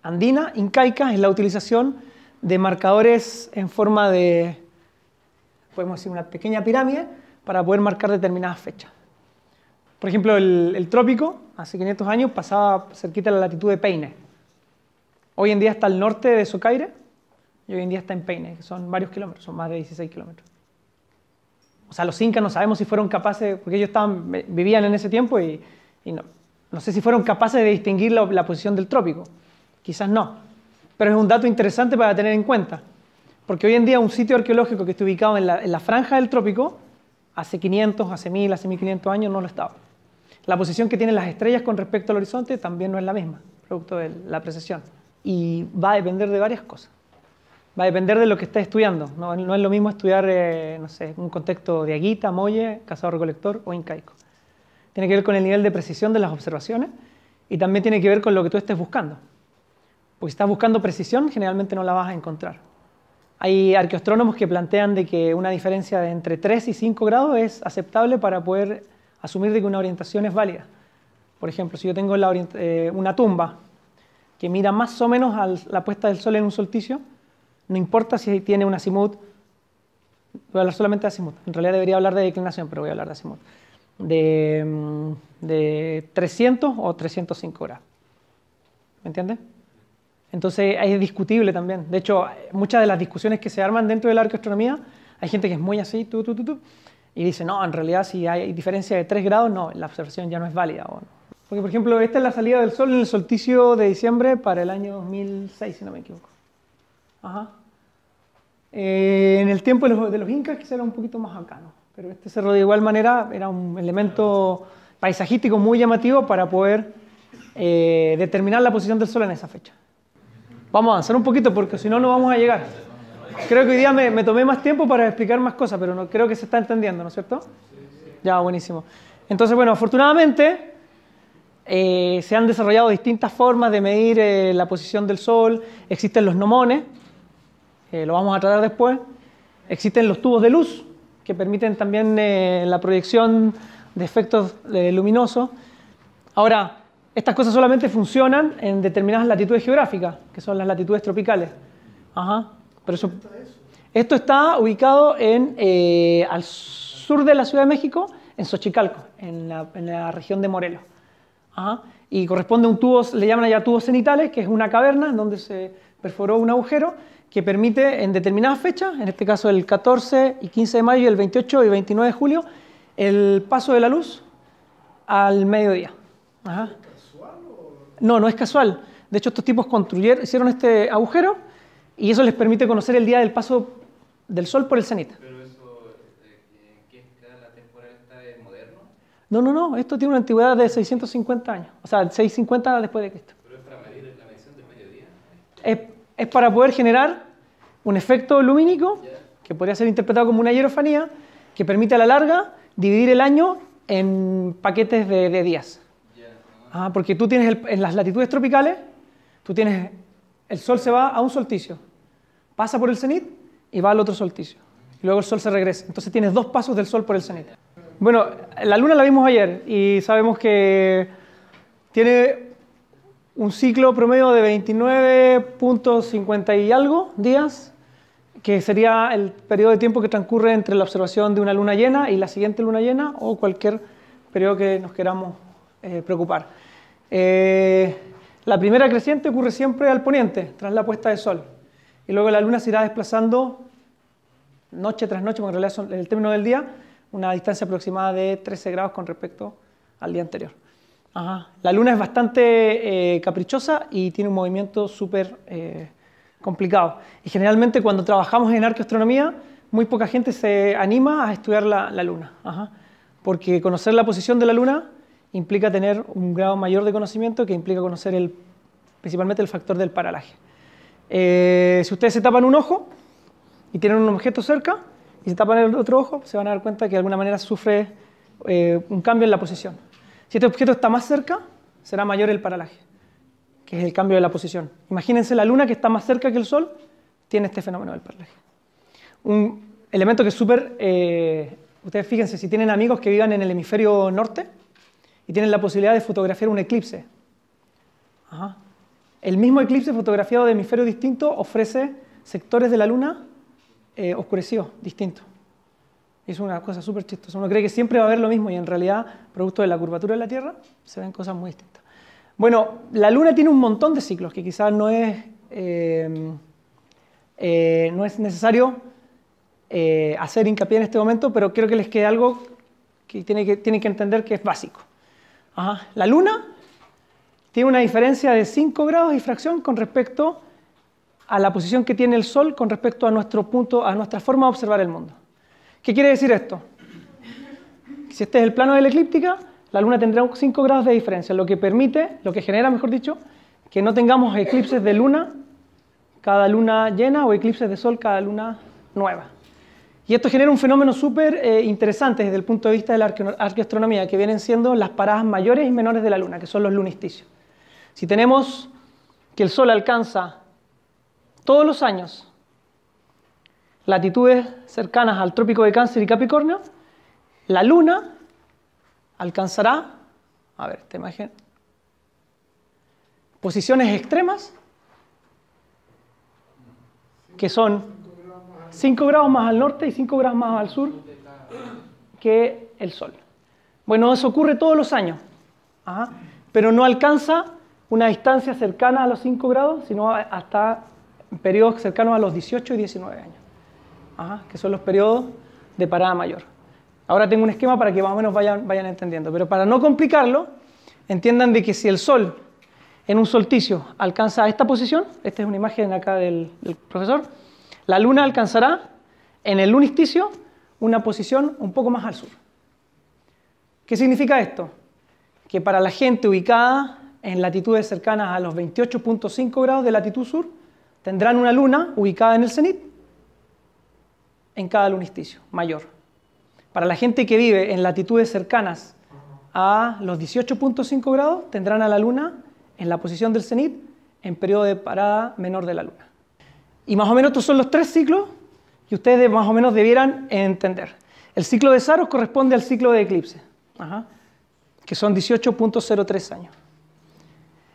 andina, incaica, es la utilización de marcadores en forma de, podemos decir, una pequeña pirámide para poder marcar determinadas fechas. Por ejemplo, el trópico, hace 500 años, pasaba cerquita de la latitud de Peine. Hoy en día está al norte de Socaire y hoy en día está en Peine, que son varios kilómetros, son más de 16 kilómetros. O sea, los incas no sabemos si fueron capaces, porque ellos vivían en ese tiempo y no sé si fueron capaces de distinguir la posición del trópico. Quizás no, pero es un dato interesante para tener en cuenta, porque hoy en día un sitio arqueológico que esté ubicado en la franja del trópico, hace 500, hace 1000, hace 1500 años no lo estaba. La posición que tienen las estrellas con respecto al horizonte también no es la misma, producto de la precesión. Y va a depender de varias cosas. Va a depender de lo que estés estudiando. No es lo mismo estudiar, no sé, un contexto de Aguita, Molle, cazador-recolector o incaico. Tiene que ver con el nivel de precisión de las observaciones y también tiene que ver con lo que tú estés buscando. Porque si estás buscando precisión, generalmente no la vas a encontrar. Hay arqueoastrónomos que plantean de que una diferencia de entre 3 y 5 grados es aceptable para poder asumir de que una orientación es válida. Por ejemplo, si yo tengo una tumba que mira más o menos a la puesta del sol en un solsticio, no importa si tiene un azimut, voy a hablar solamente de azimut, en realidad debería hablar de declinación, pero voy a hablar de azimut, de 300 o 305 grados. ¿Me entiendes? Entonces es discutible también. De hecho, muchas de las discusiones que se arman dentro de la arqueoastronomía, hay gente que es muy así, y dice, no, en realidad si hay diferencia de 3 grados, no, la observación ya no es válida. Porque, por ejemplo, esta es la salida del Sol en el solsticio de diciembre para el año 2006, si no me equivoco. Ajá. En el tiempo de los incas quizá era un poquito más acano, pero este cerro de igual manera era un elemento paisajístico muy llamativo para poder determinar la posición del Sol en esa fecha. Vamos a avanzar un poquito porque si no, no vamos a llegar. Creo que hoy día me tomé más tiempo para explicar más cosas, pero no creo que se está entendiendo, ¿no es cierto? Ya, buenísimo. Entonces, bueno, afortunadamente se han desarrollado distintas formas de medir la posición del Sol. Existen los gnomones, lo vamos a tratar después. Existen los tubos de luz, que permiten también la proyección de efectos luminosos. Ahora, estas cosas solamente funcionan en determinadas latitudes geográficas, que son las latitudes tropicales. Ajá. Pero esto está ubicado al sur de la Ciudad de México, en Xochicalco, en la región de Morelos. Ajá. Y corresponde a un tubo, le llaman allá tubos cenitales, que es una caverna en donde se perforó un agujero que permite en determinadas fechas, en este caso el 14 y 15 de mayo, el 28 y 29 de julio, el paso de la luz al mediodía. Ajá. No, no es casual. De hecho, estos tipos hicieron este agujero y eso les permite conocer el día del paso del Sol por el cenit. ¿Pero eso, en qué escala temporal está, es moderno? No, esto tiene una antigüedad de 650 años, o sea, 650 después de Cristo. ¿Pero es para medir la medición del mediodía? Es para poder generar un efecto lumínico, que podría ser interpretado como una hierofanía, que permite a la larga dividir el año en paquetes de días. Porque tú tienes en las latitudes tropicales, el Sol se va a un solsticio, pasa por el cenit y va al otro solsticio. Y luego el Sol se regresa. Entonces tienes 2 pasos del Sol por el cenit. Bueno, la Luna la vimos ayer y sabemos que tiene un ciclo promedio de 29.50 y algo días, que sería el periodo de tiempo que transcurre entre la observación de una luna llena y la siguiente luna llena o cualquier periodo que nos queramos preocupar. La primera creciente ocurre siempre al poniente, tras la puesta de sol, y luego la luna se irá desplazando noche tras noche, porque en realidad son el término del día, una distancia aproximada de 13 grados con respecto al día anterior. Ajá. La luna es bastante caprichosa y tiene un movimiento súper complicado. Y generalmente cuando trabajamos en arqueoastronomía, muy poca gente se anima a estudiar la Luna. Porque conocer la posición de la Luna implica tener un grado mayor de conocimiento, que implica conocer principalmente el factor del paralaje. Si ustedes se tapan un ojo y tienen un objeto cerca y se tapan el otro ojo, se van a dar cuenta que de alguna manera sufre un cambio en la posición. Si este objeto está más cerca, será mayor el paralaje, que es el cambio de la posición. Imagínense la Luna que está más cerca que el Sol, tiene este fenómeno del paralaje. Un elemento que es súper... ustedes fíjense, si tienen amigos que vivan en el hemisferio norte y tienen la posibilidad de fotografiar un eclipse. El mismo eclipse fotografiado de hemisferio distinto ofrece sectores de la Luna oscurecidos, distintos. Es una cosa súper chistosa. Uno cree que siempre va a haber lo mismo y en realidad, producto de la curvatura de la Tierra, se ven cosas muy distintas. Bueno, la Luna tiene un montón de ciclos que quizás no es necesario hacer hincapié en este momento, pero quiero que les quede algo que tienen que entender que es básico. La Luna tiene una diferencia de 5 grados de fracción con respecto a la posición que tiene el Sol con respecto a nuestra forma de observar el mundo. ¿Qué quiere decir esto? Si este es el plano de la eclíptica, la Luna tendrá 5 grados de diferencia, lo que genera, mejor dicho, que no tengamos eclipses de Luna cada luna llena o eclipses de Sol cada luna nueva. Y esto genera un fenómeno súper interesante desde el punto de vista de la arqueoastronomía, que vienen siendo las paradas mayores y menores de la Luna, que son los lunisticios. Si tenemos que el Sol alcanza todos los años latitudes cercanas al trópico de Cáncer y Capricornio, la Luna alcanzará, a ver, esta imagen, posiciones extremas, que son 5 grados más al norte y 5 grados más al sur que el Sol. Bueno, eso ocurre todos los años, pero no alcanza una distancia cercana a los 5 grados, sino hasta periodos cercanos a los 18 y 19 años. Que son los periodos de parada mayor. Ahora tengo un esquema para que más o menos vayan entendiendo, pero para no complicarlo, entiendan de que si el Sol en un solsticio alcanza esta posición, esta es una imagen acá del profesor, la Luna alcanzará en el lunisticio una posición un poco más al sur. ¿Qué significa esto? Que para la gente ubicada en latitudes cercanas a los 28.5 grados de latitud sur, tendrán una Luna ubicada en el cenit en cada lunisticio mayor. Para la gente que vive en latitudes cercanas a los 18.5 grados, tendrán a la Luna en la posición del cenit en periodo de parada menor de la Luna. Y más o menos estos son los 3 ciclos que ustedes más o menos debieran entender. El ciclo de Saros corresponde al ciclo de eclipse, que son 18.03 años.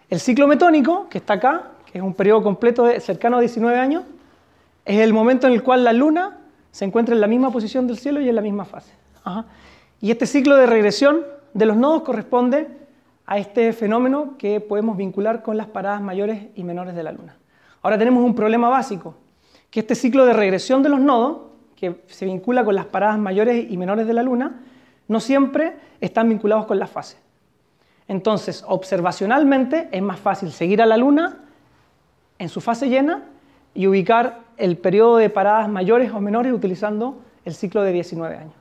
El ciclo metónico, que está acá, que es un periodo completo cercano a 19 años, es el momento en el cual la Luna se encuentra en la misma posición del cielo y en la misma fase. Y este ciclo de regresión de los nodos corresponde a este fenómeno que podemos vincular con las paradas mayores y menores de la Luna. Ahora tenemos un problema básico, que este ciclo de regresión de los nodos, que se vincula con las paradas mayores y menores de la Luna, no siempre están vinculados con las fases. Entonces, observacionalmente, es más fácil seguir a la Luna en su fase llena y ubicar el periodo de paradas mayores o menores utilizando el ciclo de 19 años.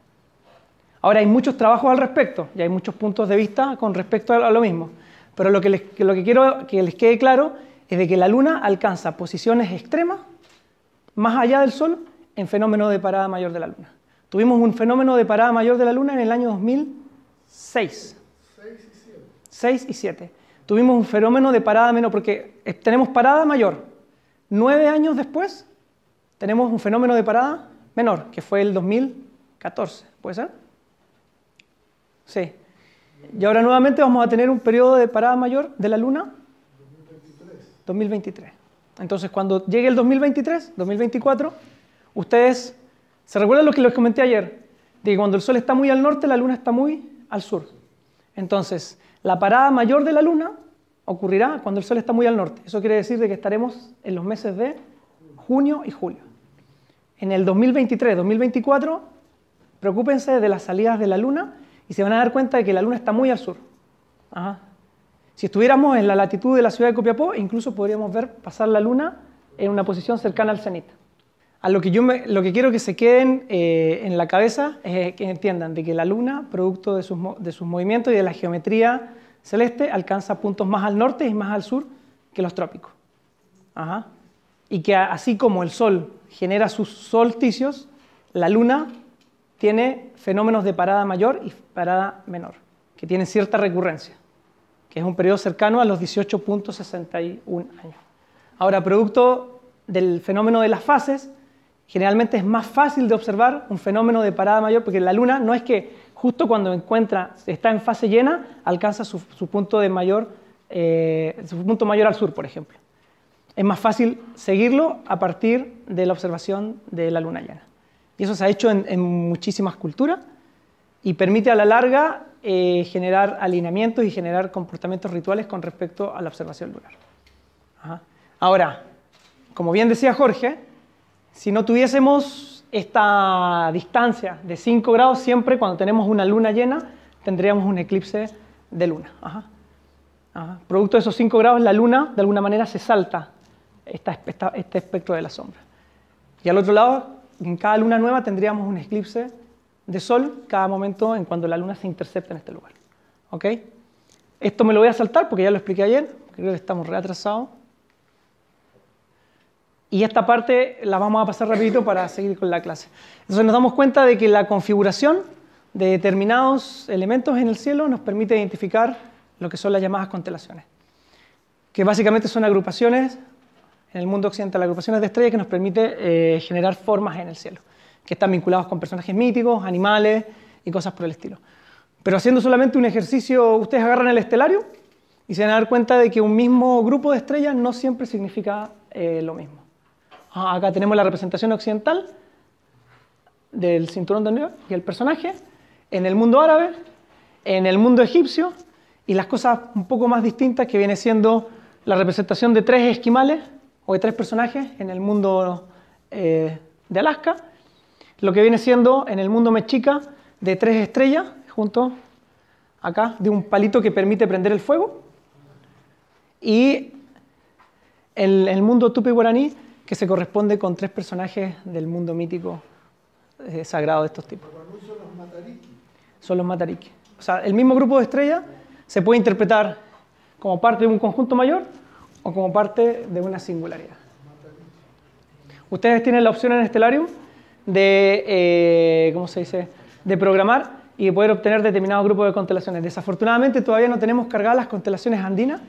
Ahora hay muchos trabajos al respecto y hay muchos puntos de vista con respecto a lo mismo, pero lo que quiero que les quede claro es de que la Luna alcanza posiciones extremas más allá del Sol en fenómeno de parada mayor de la Luna. Tuvimos un fenómeno de parada mayor de la Luna en el año 2006. 6 y 7. Tuvimos un fenómeno de parada menor, porque tenemos parada mayor. 9 años después tenemos un fenómeno de parada menor, que fue el 2014. ¿Puede ser? Sí. Y ahora nuevamente vamos a tener un periodo de parada mayor de la Luna. 2023. Entonces, cuando llegue el 2023, 2024, ustedes se recuerdan lo que les comenté ayer, de que cuando el Sol está muy al norte, la Luna está muy al sur. Entonces, la parada mayor de la Luna ocurrirá cuando el Sol está muy al norte. Eso quiere decir de que estaremos en los meses de junio y julio. En el 2023, 2024, preocúpense de las salidas de la Luna y se van a dar cuenta de que la Luna está muy al sur. Si estuviéramos en la latitud de la ciudad de Copiapó, incluso podríamos ver pasar la Luna en una posición cercana al cenit. A lo que quiero que se queden en la cabeza es que entiendan de que la Luna, producto de sus movimientos y de la geometría celeste, alcanza puntos más al norte y más al sur que los trópicos. Ajá. Y que así como el Sol genera sus solsticios, la Luna tiene fenómenos de parada mayor y parada menor, que tienen cierta recurrencia, que es un periodo cercano a los 18.61 años. Ahora, producto del fenómeno de las fases, generalmente es más fácil de observar un fenómeno de parada mayor, porque la Luna no es que justo cuando está en fase llena, alcanza su punto mayor al sur, por ejemplo. Es más fácil seguirlo a partir de la observación de la Luna llena. Y eso se ha hecho en muchísimas culturas y permite a la larga generar alineamientos y generar comportamientos rituales con respecto a la observación lunar. Ajá. Ahora, como bien decía Jorge, si no tuviésemos esta distancia de 5 grados, siempre cuando tenemos una luna llena, tendríamos un eclipse de luna. Ajá. Ajá. Producto de esos 5 grados, la luna, de alguna manera, se salta este espectro de la sombra. Y al otro lado, en cada luna nueva tendríamos un eclipse de sol cada momento en cuando la luna se intercepta en este lugar. ¿Ok? Esto me lo voy a saltar porque ya lo expliqué ayer, creo que estamos reatrasados. Y esta parte la vamos a pasar rapidito para seguir con la clase. Entonces nos damos cuenta de que la configuración de determinados elementos en el cielo nos permite identificar lo que son las llamadas constelaciones, que básicamente son agrupaciones, en el mundo occidental, agrupaciones de estrellas que nos permite generar formas en el cielo, que están vinculados con personajes míticos, animales y cosas por el estilo. Pero haciendo solamente un ejercicio, ustedes agarran el estelario y se van a dar cuenta de que un mismo grupo de estrellas no siempre significa lo mismo. Acá tenemos la representación occidental del cinturón de Orión y el personaje, en el mundo árabe, en el mundo egipcio, y las cosas un poco más distintas que viene siendo la representación de 3 esquimales o de 3 personajes en el mundo de Alaska, lo que viene siendo en el mundo mexica de 3 estrellas junto acá de un palito que permite prender el fuego, y el mundo tupi-guaraní que se corresponde con 3 personajes del mundo mítico sagrado de estos tipos. Son los matariki. Son los matariki. O sea, el mismo grupo de estrellas se puede interpretar como parte de un conjunto mayor o como parte de una singularidad. Ustedes tienen la opción en Stellarium de, ¿cómo se dice?, de programar y de poder obtener determinados grupos de constelaciones. Desafortunadamente todavía no tenemos cargadas las constelaciones andinas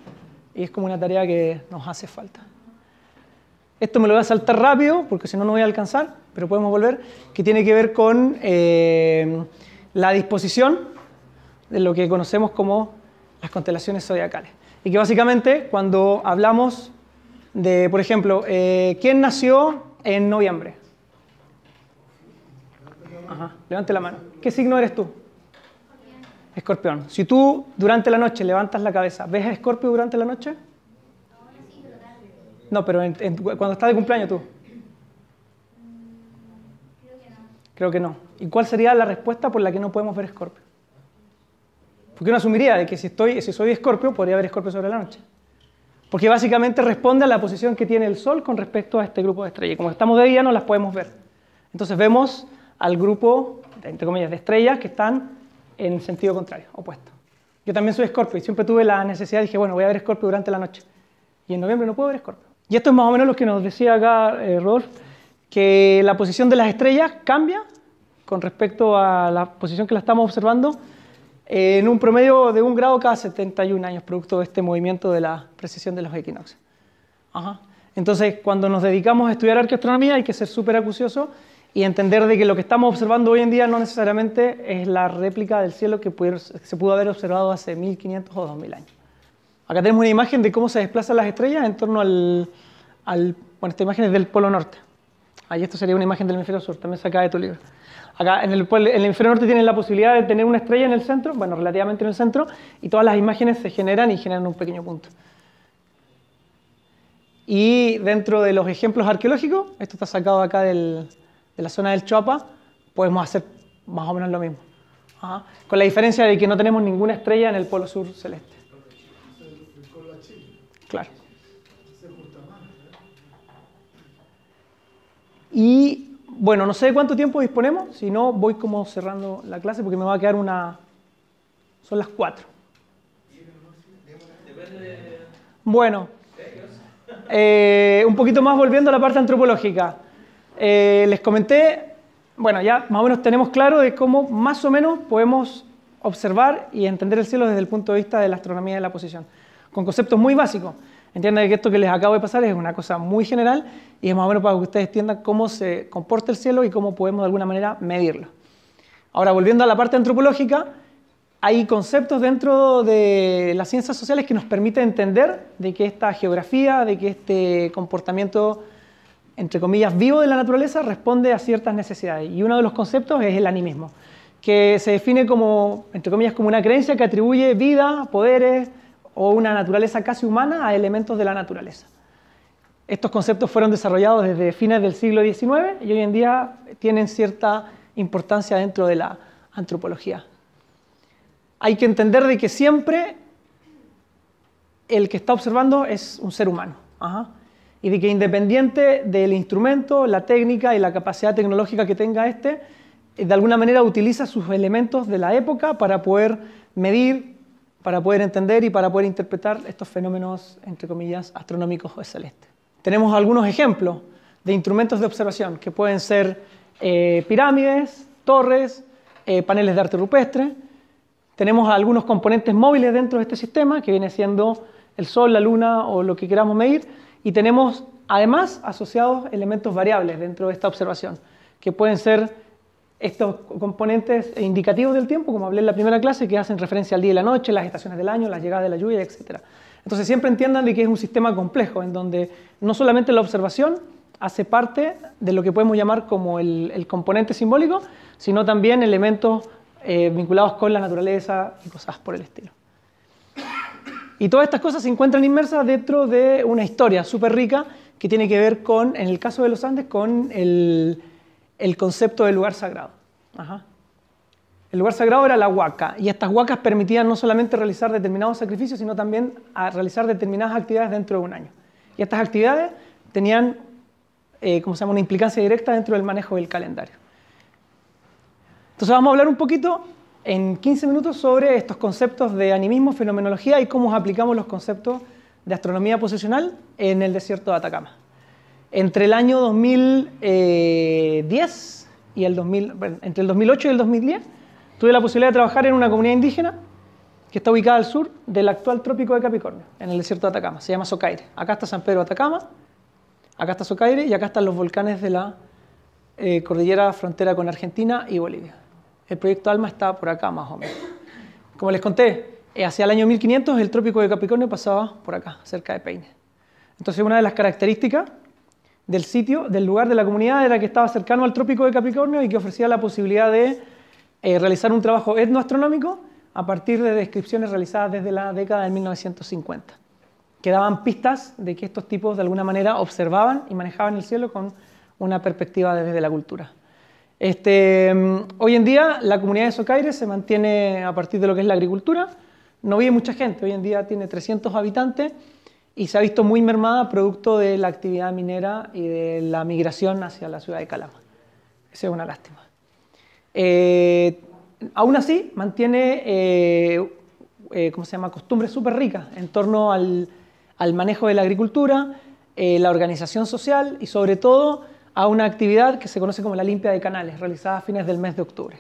y es como una tarea que nos hace falta. Esto me lo voy a saltar rápido porque si no, no voy a alcanzar, pero podemos volver, que tiene que ver con la disposición de lo que conocemos como las constelaciones zodiacales. Y que básicamente cuando hablamos de, por ejemplo, ¿quién nació en noviembre? Ajá, levante la mano. ¿Qué signo eres tú? Escorpión. Si tú durante la noche levantas la cabeza, ¿ves a Escorpio durante la noche? No, pero cuando estás de cumpleaños tú. Creo que no. ¿Y cuál sería la respuesta por la que no podemos ver Escorpio? Porque uno asumiría de que si soy Escorpio, podría ver Escorpio sobre la noche. Porque básicamente responde a la posición que tiene el Sol con respecto a este grupo de estrellas. Y como estamos de día, no las podemos ver. Entonces vemos al grupo, entre comillas, de estrellas que están en sentido contrario, opuesto. Yo también soy Escorpio y siempre tuve la necesidad, dije, bueno, voy a ver Escorpio durante la noche. Y en noviembre no puedo ver Escorpio. Y esto es más o menos lo que nos decía acá Rodolfo, que la posición de las estrellas cambia con respecto a la posición que la estamos observando en un promedio de 1 grado cada 71 años, producto de este movimiento de la precesión de los equinoccios. Ajá. Entonces, cuando nos dedicamos a estudiar arqueastronomía hay que ser súper acucioso y entender de que lo que estamos observando hoy en día no necesariamente es la réplica del cielo que se pudo haber observado hace 1500 o 2000 años. Acá tenemos una imagen de cómo se desplazan las estrellas en torno bueno, esta imagen es del Polo Norte. Ahí esto sería una imagen del hemisferio sur, también sacada de tu libro. Acá en el hemisferio norte tienen la posibilidad de tener una estrella en el centro, bueno, relativamente en el centro, y todas las imágenes se generan y generan un pequeño punto. Y dentro de los ejemplos arqueológicos, esto está sacado acá de la zona del Choapa, podemos hacer más o menos lo mismo. Ajá. Con la diferencia de que no tenemos ninguna estrella en el polo sur celeste. Claro. bueno, no sé de cuánto tiempo disponemos, si no voy como cerrando la clase porque me va a quedar una... Son las 4. Bueno, un poquito más volviendo a la parte antropológica. Les comenté, bueno, ya más o menos tenemos claro de cómo más o menos podemos observar y entender el cielo desde el punto de vista de la astronomía de la posición, con conceptos muy básicos. Entiendan que esto que les acabo de pasar es una cosa muy general y es más o menos para que ustedes entiendan cómo se comporta el cielo y cómo podemos de alguna manera medirlo. Ahora, volviendo a la parte antropológica, hay conceptos dentro de las ciencias sociales que nos permiten entender de que esta geografía, de que este comportamiento, entre comillas, vivo de la naturaleza responde a ciertas necesidades. Y uno de los conceptos es el animismo, que se define como, entre comillas, como una creencia que atribuye vida, poderes o una naturaleza casi humana a elementos de la naturaleza. Estos conceptos fueron desarrollados desde fines del siglo XIX y hoy en día tienen cierta importancia dentro de la antropología. Hay que entender de que siempre el que está observando es un ser humano. Y de que independiente del instrumento, la técnica y la capacidad tecnológica que tenga este, de alguna manera utiliza sus elementos de la época para poder medir, para poder entender y para poder interpretar estos fenómenos, entre comillas, astronómicos o celestes. Tenemos algunos ejemplos de instrumentos de observación que pueden ser pirámides, torres, paneles de arte rupestre. Tenemos algunos componentes móviles dentro de este sistema, que viene siendo el Sol, la Luna o lo que queramos medir, y tenemos además asociados elementos variables dentro de esta observación, que pueden ser estos componentes indicativos del tiempo, como hablé en la primera clase, que hacen referencia al día y la noche, las estaciones del año, las llegadas de la lluvia, etc. Entonces siempre entiendan de que es un sistema complejo, en donde no solamente la observación hace parte de lo que podemos llamar como el componente simbólico, sino también elementos vinculados con la naturaleza y cosas por el estilo. Y todas estas cosas se encuentran inmersas dentro de una historia súper rica que tiene que ver con, en el caso de los Andes, con el concepto del lugar sagrado. El lugar sagrado era la huaca, y estas huacas permitían no solamente realizar determinados sacrificios, sino también realizar determinadas actividades dentro de un año. Y estas actividades tenían una implicancia directa dentro del manejo del calendario. Entonces vamos a hablar un poquito, en 15 minutos, sobre estos conceptos de animismo, fenomenología y cómo aplicamos los conceptos de astronomía posicional en el desierto de Atacama. Entre el año 2010 y entre el 2008 y el 2010, tuve la posibilidad de trabajar en una comunidad indígena que está ubicada al sur del actual trópico de Capricornio, en el desierto de Atacama. Se llama Socaire. Acá está San Pedro de Atacama, acá está Socaire y acá están los volcanes de la cordillera frontera con Argentina y Bolivia. El proyecto ALMA está por acá más o menos. Como les conté, hacia el año 1500 el trópico de Capricornio pasaba por acá, cerca de Peine. Entonces una de las características del sitio, del lugar de la comunidad, era que estaba cercano al trópico de Capricornio y que ofrecía la posibilidad de realizar un trabajo etnoastronómico a partir de descripciones realizadas desde la década de 1950, que daban pistas de que estos tipos de alguna manera observaban y manejaban el cielo con una perspectiva desde la cultura. Hoy en día la comunidad de Socaire se mantiene a partir de lo que es la agricultura. No vive mucha gente, hoy en día tiene 300 habitantes y se ha visto muy mermada producto de la actividad minera y de la migración hacia la ciudad de Calama. Esa es una lástima. Aún así mantiene costumbres súper ricas en torno al manejo de la agricultura, la organización social y sobre todo a una actividad que se conoce como la limpia de canales, realizada a fines del mes de octubre.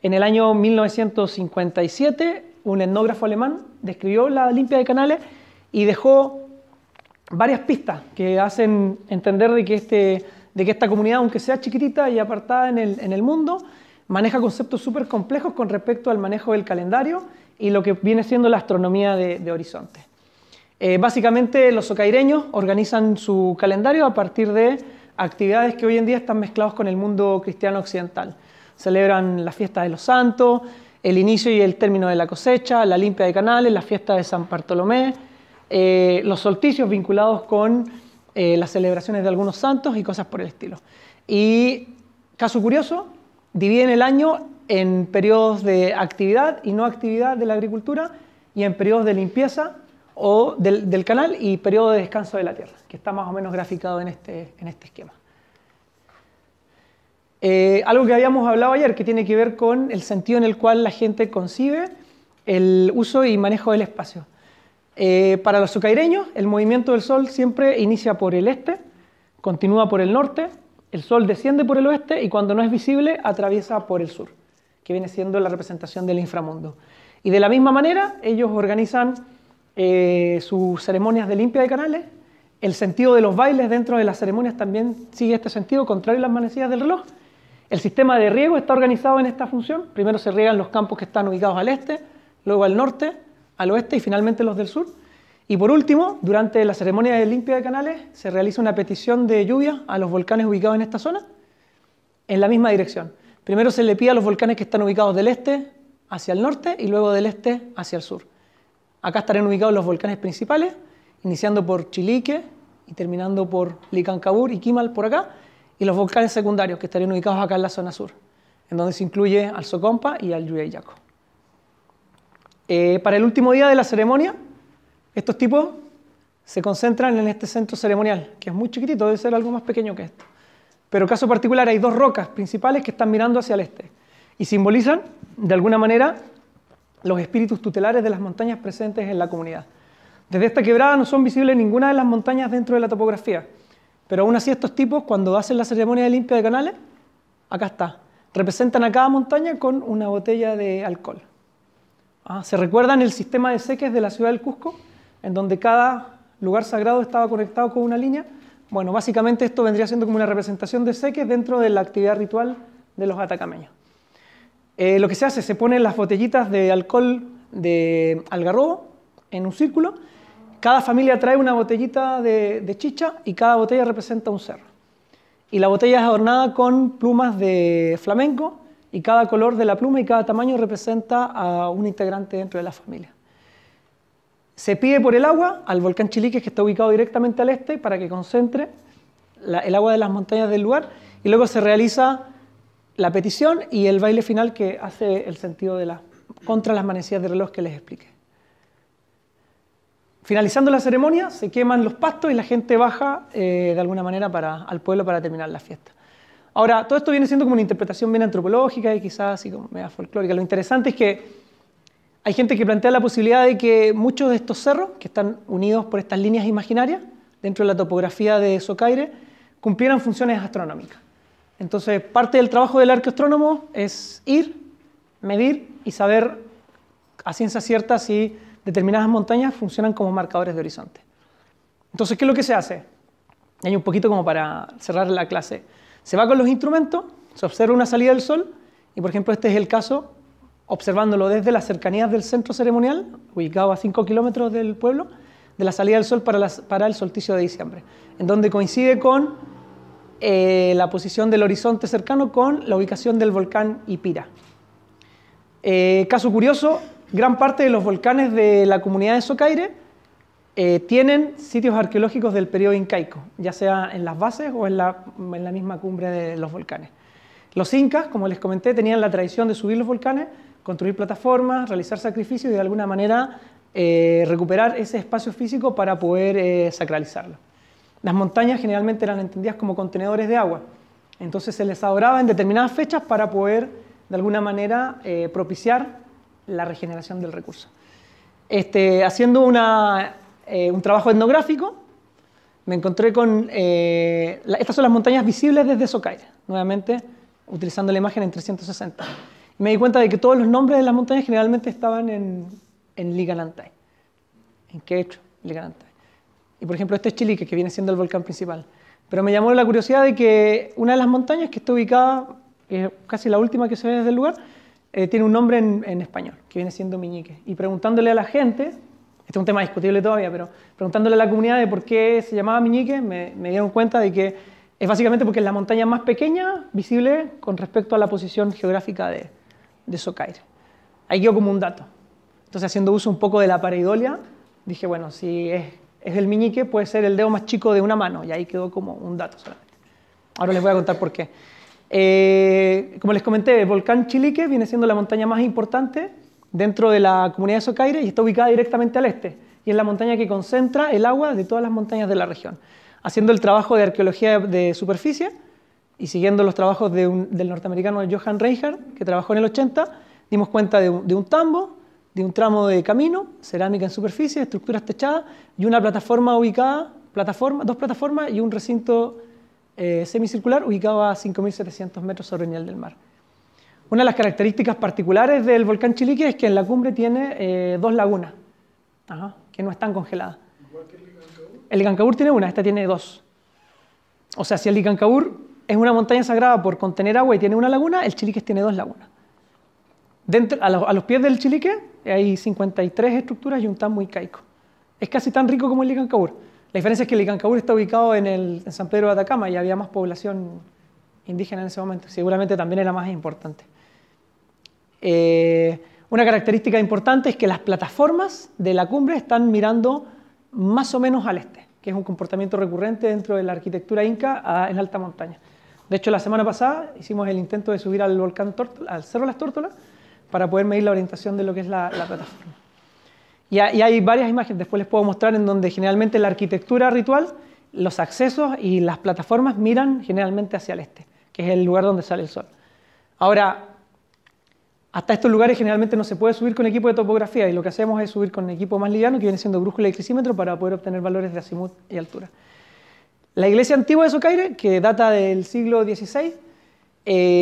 En el año 1957, un etnógrafo alemán describió la limpia de canales y dejó varias pistas que hacen entender de que esta comunidad, aunque sea chiquitita y apartada en el mundo, maneja conceptos súper complejos con respecto al manejo del calendario y lo que viene siendo la astronomía de horizonte. Básicamente los socaireños organizan su calendario a partir de actividades que hoy en día están mezclados con el mundo cristiano occidental. Celebran la fiesta de los santos, el inicio y el término de la cosecha, la limpia de canales, la fiesta de San Bartolomé, los solsticios vinculados con las celebraciones de algunos santos y cosas por el estilo. Y, caso curioso, dividen el año en periodos de actividad y no actividad de la agricultura y en periodos de limpieza o del canal y periodo de descanso de la tierra, que está más o menos graficado en este esquema. Algo que habíamos hablado ayer, que tiene que ver con el sentido en el cual la gente concibe el uso y manejo del espacio. Para los socaireños, el movimiento del Sol siempre inicia por el este, continúa por el norte, el Sol desciende por el oeste y cuando no es visible atraviesa por el sur, que viene siendo la representación del inframundo. Y de la misma manera, ellos organizan sus ceremonias de limpia de canales. El sentido de los bailes dentro de las ceremonias también sigue este sentido, contrario a las manecillas del reloj. El sistema de riego está organizado en esta función. Primero se riegan los campos que están ubicados al este, luego al norte, al oeste y finalmente los del sur. Y por último, durante la ceremonia de limpia de canales, se realiza una petición de lluvia a los volcanes ubicados en esta zona, en la misma dirección. Primero se le pide a los volcanes que están ubicados del este hacia el norte y luego del este hacia el sur. Acá estarán ubicados los volcanes principales, iniciando por Chilique y terminando por Licancabur y Quimal por acá, y los volcanes secundarios que estarían ubicados acá en la zona sur, en donde se incluye al Socompa y al Llullayaco. Para el último día de la ceremonia, estos tipos se concentran en este centro ceremonial, que es muy chiquitito, debe ser algo más pequeño que esto. Pero en caso particular hay dos rocas principales que están mirando hacia el este y simbolizan, de alguna manera, los espíritus tutelares de las montañas presentes en la comunidad. Desde esta quebrada no son visibles ninguna de las montañas dentro de la topografía, pero aún así estos tipos, cuando hacen la ceremonia de limpia de canales, acá está, representan a cada montaña con una botella de alcohol. ¿Se recuerdan el sistema de seques de la ciudad del Cusco, en donde cada lugar sagrado estaba conectado con una línea? Bueno, básicamente esto vendría siendo como una representación de seques dentro de la actividad ritual de los atacameños. Lo que se hace, se ponen las botellitas de alcohol de algarrobo en un círculo. Cada familia trae una botellita de chicha y cada botella representa un cerro. Y la botella es adornada con plumas de flamenco y cada color de la pluma y cada tamaño representa a un integrante dentro de la familia. Se pide por el agua al volcán Chilique, que está ubicado directamente al este, para que concentre el agua de las montañas del lugar, y luego se realiza la petición y el baile final que hace el sentido contra las manecillas de reloj que les expliqué. Finalizando la ceremonia, se queman los pastos y la gente baja de alguna manera al pueblo para terminar la fiesta. Ahora, todo esto viene siendo como una interpretación bien antropológica y quizás así como media folclórica. Lo interesante es que hay gente que plantea la posibilidad de que muchos de estos cerros, que están unidos por estas líneas imaginarias, dentro de la topografía de Socaire, cumplieran funciones astronómicas. Entonces, parte del trabajo del arqueoastrónomo es ir, medir y saber a ciencia cierta si determinadas montañas funcionan como marcadores de horizonte. Entonces, ¿qué es lo que se hace? Y hay un poquito como para cerrar la clase. Se va con los instrumentos, se observa una salida del sol, y por ejemplo este es el caso, observándolo desde las cercanías del centro ceremonial, ubicado a 5 kilómetros del pueblo, de la salida del sol para el solsticio de diciembre, en donde coincide con la posición del horizonte cercano con la ubicación del volcán Ipira. Caso curioso, gran parte de los volcanes de la comunidad de Socaire tienen sitios arqueológicos del periodo incaico, ya sea en las bases o en la misma cumbre de los volcanes. Los incas, como les comenté, tenían la tradición de subir los volcanes, construir plataformas, realizar sacrificios y de alguna manera recuperar ese espacio físico para poder sacralizarlo. Las montañas generalmente eran entendidas como contenedores de agua, entonces se les adoraba en determinadas fechas para poder de alguna manera propiciar la regeneración del recurso. Haciendo un trabajo etnográfico, me encontré con... estas son las montañas visibles desde Socaire, nuevamente utilizando la imagen en 360. Y me di cuenta de que todos los nombres de las montañas generalmente estaban en Liganantay, en quechua, Liganantay. Y por ejemplo, este es Chilique, que viene siendo el volcán principal. Pero me llamó la curiosidad de que una de las montañas que está ubicada, casi la última que se ve desde el lugar, tiene un nombre en español, que viene siendo Miñique. Y preguntándole a la gente, este es un tema discutible todavía, pero preguntándole a la comunidad de por qué se llamaba Miñique, me dieron cuenta de que es básicamente porque es la montaña más pequeña visible con respecto a la posición geográfica de Socaire. Ahí quedó como un dato. Entonces, haciendo uso un poco de la pareidolia, dije, bueno, si es el Miñique, puede ser el dedo más chico de una mano, y ahí quedó como un dato solamente. Ahora les voy a contar por qué. Como les comenté, el volcán Chilique viene siendo la montaña más importante dentro de la comunidad de Socaire y está ubicada directamente al este, y es la montaña que concentra el agua de todas las montañas de la región. Haciendo el trabajo de arqueología de superficie, y siguiendo los trabajos del norteamericano Johann Reinhardt, que trabajó en el 80, dimos cuenta de un tambo, de un tramo de camino, cerámica en superficie, estructuras techadas y una plataforma ubicada, dos plataformas y un recinto semicircular ubicado a 5.700 metros sobre el nivel del mar. Una de las características particulares del volcán Chilique es que en la cumbre tiene dos lagunas, que no están congeladas. Igual que el Licancabur. El Licancabur tiene una, esta tiene dos. O sea, si el Licancabur es una montaña sagrada por contener agua y tiene una laguna, el Chilique tiene dos lagunas. A los pies del Chilique hay 53 estructuras y un tambo incaico. Es casi tan rico como el Licancabur. La diferencia es que el Licancabur está ubicado en San Pedro de Atacama y había más población indígena en ese momento. Seguramente también era más importante. Una característica importante es que las plataformas de la cumbre están mirando más o menos al este, que es un comportamiento recurrente dentro de la arquitectura inca en alta montaña. De hecho, la semana pasada hicimos el intento de subir al volcán al Cerro Las Tórtolas para poder medir la orientación de lo que es la plataforma. Y hay varias imágenes, después les puedo mostrar, en donde generalmente la arquitectura ritual, los accesos y las plataformas miran generalmente hacia el este, que es el lugar donde sale el sol. Ahora, hasta estos lugares generalmente no se puede subir con equipo de topografía y lo que hacemos es subir con equipo más liviano, que viene siendo brújula y crisímetro, para poder obtener valores de azimut y altura. La iglesia antigua de Socaire, que data del siglo XVI,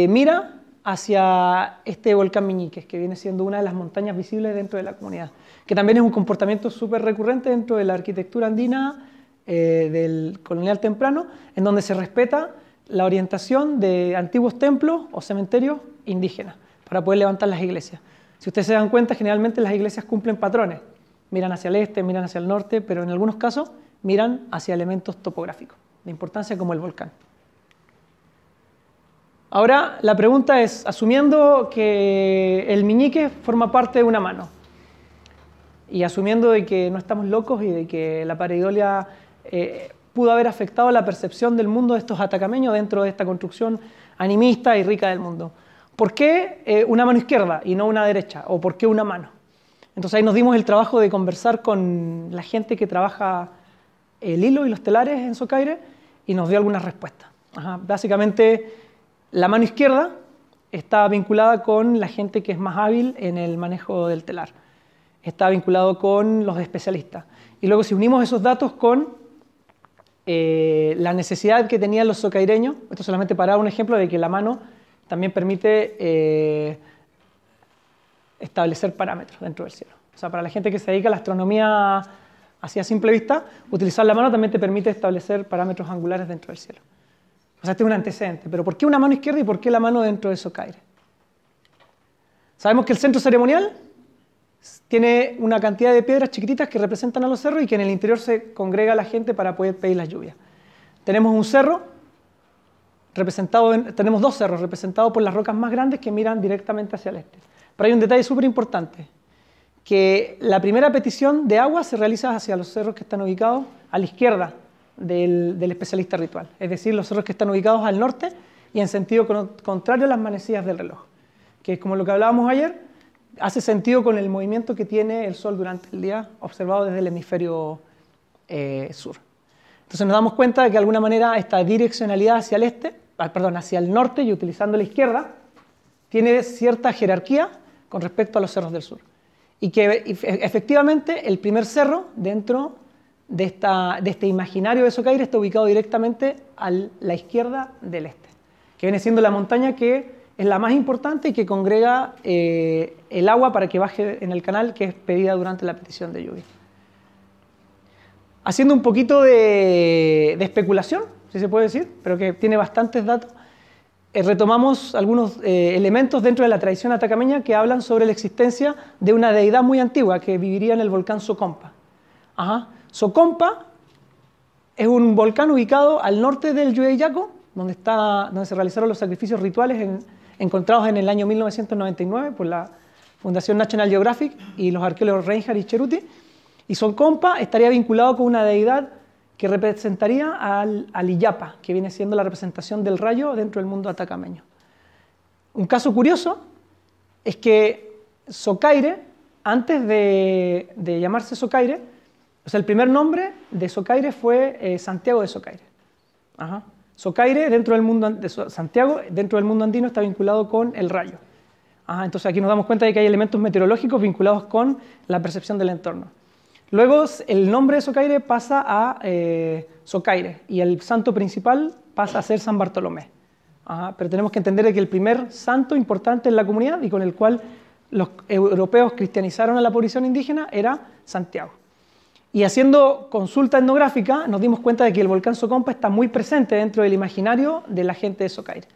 mira hacia este volcán Miñiques, que viene siendo una de las montañas visibles dentro de la comunidad, que también es un comportamiento súper recurrente dentro de la arquitectura andina del colonial temprano, en donde se respeta la orientación de antiguos templos o cementerios indígenas para poder levantar las iglesias. Si ustedes se dan cuenta, generalmente las iglesias cumplen patrones, miran hacia el este, miran hacia el norte, pero en algunos casos miran hacia elementos topográficos de importancia como el volcán. Ahora, la pregunta es, asumiendo que el Miñique forma parte de una mano, y asumiendo de que no estamos locos y de que la pareidolia pudo haber afectado la percepción del mundo de estos atacameños dentro de esta construcción animista y rica del mundo, ¿por qué una mano izquierda y no una derecha? ¿O por qué una mano? Entonces ahí nos dimos el trabajo de conversar con la gente que trabaja el hilo y los telares en Socaire y nos dio algunas respuestas. Básicamente, la mano izquierda está vinculada con la gente que es más hábil en el manejo del telar. Está vinculado con los especialistas. Y luego si unimos esos datos con la necesidad que tenían los socaireños, esto solamente para dar un ejemplo de que la mano también permite establecer parámetros dentro del cielo. O sea, para la gente que se dedica a la astronomía así a simple vista, utilizar la mano también te permite establecer parámetros angulares dentro del cielo. O sea, este es un antecedente. Pero ¿por qué una mano izquierda y por qué la mano dentro de Socaire? Sabemos que el centro ceremonial tiene una cantidad de piedras chiquititas que representan a los cerros y que en el interior se congrega la gente para poder pedir las lluvias. Tenemos un cerro tenemos dos cerros representados por las rocas más grandes que miran directamente hacia el este. Pero hay un detalle súper importante, que la primera petición de agua se realiza hacia los cerros que están ubicados a la izquierda del especialista ritual, es decir, los cerros que están ubicados al norte y en sentido contrario a las manecillas del reloj, que es como lo que hablábamos ayer, hace sentido con el movimiento que tiene el Sol durante el día observado desde el hemisferio sur. Entonces nos damos cuenta de que de alguna manera esta direccionalidad hacia el hacia el norte y utilizando la izquierda, tiene cierta jerarquía con respecto a los cerros del sur. Y que efectivamente el primer cerro dentro de este imaginario de Socaire está ubicado directamente a la izquierda del este, que viene siendo la montaña que es la más importante y que congrega el agua para que baje en el canal que es pedida durante la petición de lluvia. Haciendo un poquito de especulación, si se puede decir, pero que tiene bastantes datos, retomamos algunos elementos dentro de la tradición atacameña que hablan sobre la existencia de una deidad muy antigua que viviría en el volcán Socompa. Socompa es un volcán ubicado al norte del Llueyaco, donde se realizaron los sacrificios rituales encontrados en el año 1999 por la Fundación National Geographic y los arqueólogos Reinhardt y Ceruti. Y Socompa estaría vinculado con una deidad que representaría al Illapa, que viene siendo la representación del rayo dentro del mundo atacameño. Un caso curioso es que Socaire, antes de llamarse Socaire, o sea, el primer nombre de Socaire fue Santiago de Socaire. Socaire, dentro del mundo de Santiago, dentro del mundo andino, está vinculado con el rayo. Entonces aquí nos damos cuenta de que hay elementos meteorológicos vinculados con la percepción del entorno. Luego el nombre de Socaire pasa a Socaire y el santo principal pasa a ser San Bartolomé. Pero tenemos que entender que el primer santo importante en la comunidad y con el cual los europeos cristianizaron a la población indígena era Santiago. Y haciendo consulta etnográfica nos dimos cuenta de que el volcán Socompa está muy presente dentro del imaginario de la gente de Socaire.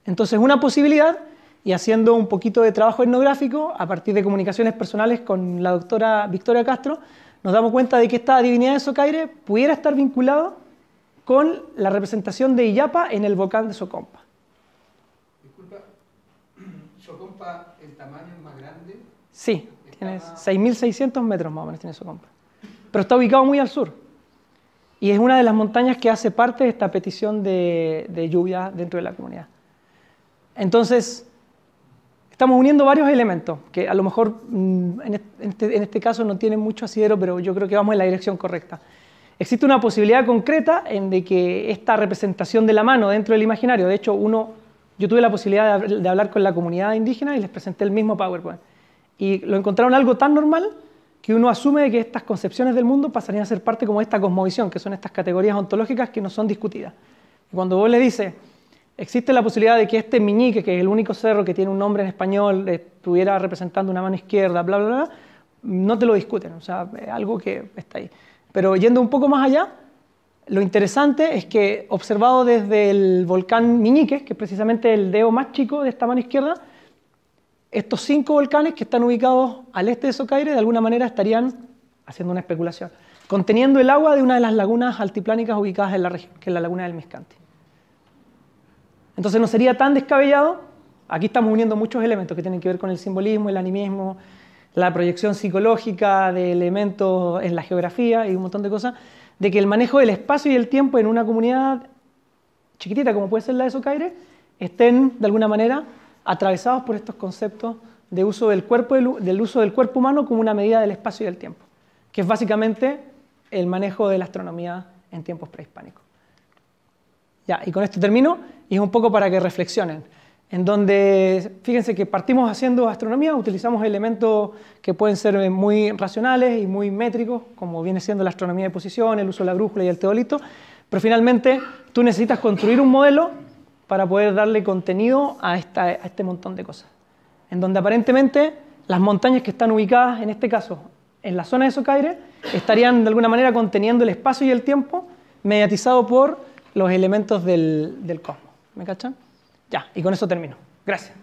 Entonces una posibilidad, y haciendo un poquito de trabajo etnográfico a partir de comunicaciones personales con la doctora Victoria Castro, nos damos cuenta de que esta divinidad de Socaire pudiera estar vinculada con la representación de Illapa en el volcán de Socompa. Disculpa, ¿Socompa el tamaño es más grande? Sí, tiene 6.600 metros más o menos tiene Socompa. Pero está ubicado muy al sur. Y es una de las montañas que hace parte de esta petición de lluvia dentro de la comunidad. Entonces, estamos uniendo varios elementos, que a lo mejor en este caso no tienen mucho asidero, pero yo creo que vamos en la dirección correcta. Existe una posibilidad concreta en de que esta representación de la mano dentro del imaginario, de hecho yo tuve la posibilidad de hablar con la comunidad indígena y les presenté el mismo PowerPoint. Y lo encontraron algo tan normal que uno asume de que estas concepciones del mundo pasarían a ser parte como de esta cosmovisión, que son estas categorías ontológicas que no son discutidas. Y cuando vos le dices, existe la posibilidad de que este Miñique, que es el único cerro que tiene un nombre en español, estuviera representando una mano izquierda, bla, bla, bla, no te lo discuten, o sea, es algo que está ahí. Pero yendo un poco más allá, lo interesante es que observado desde el volcán Miñique, que es precisamente el dedo más chico de esta mano izquierda, estos 5 volcanes que están ubicados al este de Socaire de alguna manera estarían haciendo una especulación, conteniendo el agua de una de las lagunas altiplánicas ubicadas en la región, que es la laguna del Miscanti. Entonces no sería tan descabellado, aquí estamos uniendo muchos elementos que tienen que ver con el simbolismo, el animismo, la proyección psicológica de elementos en la geografía y un montón de cosas, de que el manejo del espacio y el tiempo en una comunidad chiquitita como puede ser la de Socaire estén de alguna manera atravesados por estos conceptos de uso del cuerpo, del uso del cuerpo humano como una medida del espacio y del tiempo, que es básicamente el manejo de la astronomía en tiempos prehispánicos. Ya, y con esto termino, y es un poco para que reflexionen, en donde, fíjense que partimos haciendo astronomía, utilizamos elementos que pueden ser muy racionales y muy métricos, como viene siendo la astronomía de posición, el uso de la brújula y el teodolito, pero finalmente tú necesitas construir un modelo para poder darle contenido a este montón de cosas, en donde aparentemente las montañas que están ubicadas, en este caso, en la zona de Socaire, estarían de alguna manera conteniendo el espacio y el tiempo mediatizado por los elementos del cosmos. ¿Me cachan? Ya, y con eso termino. Gracias.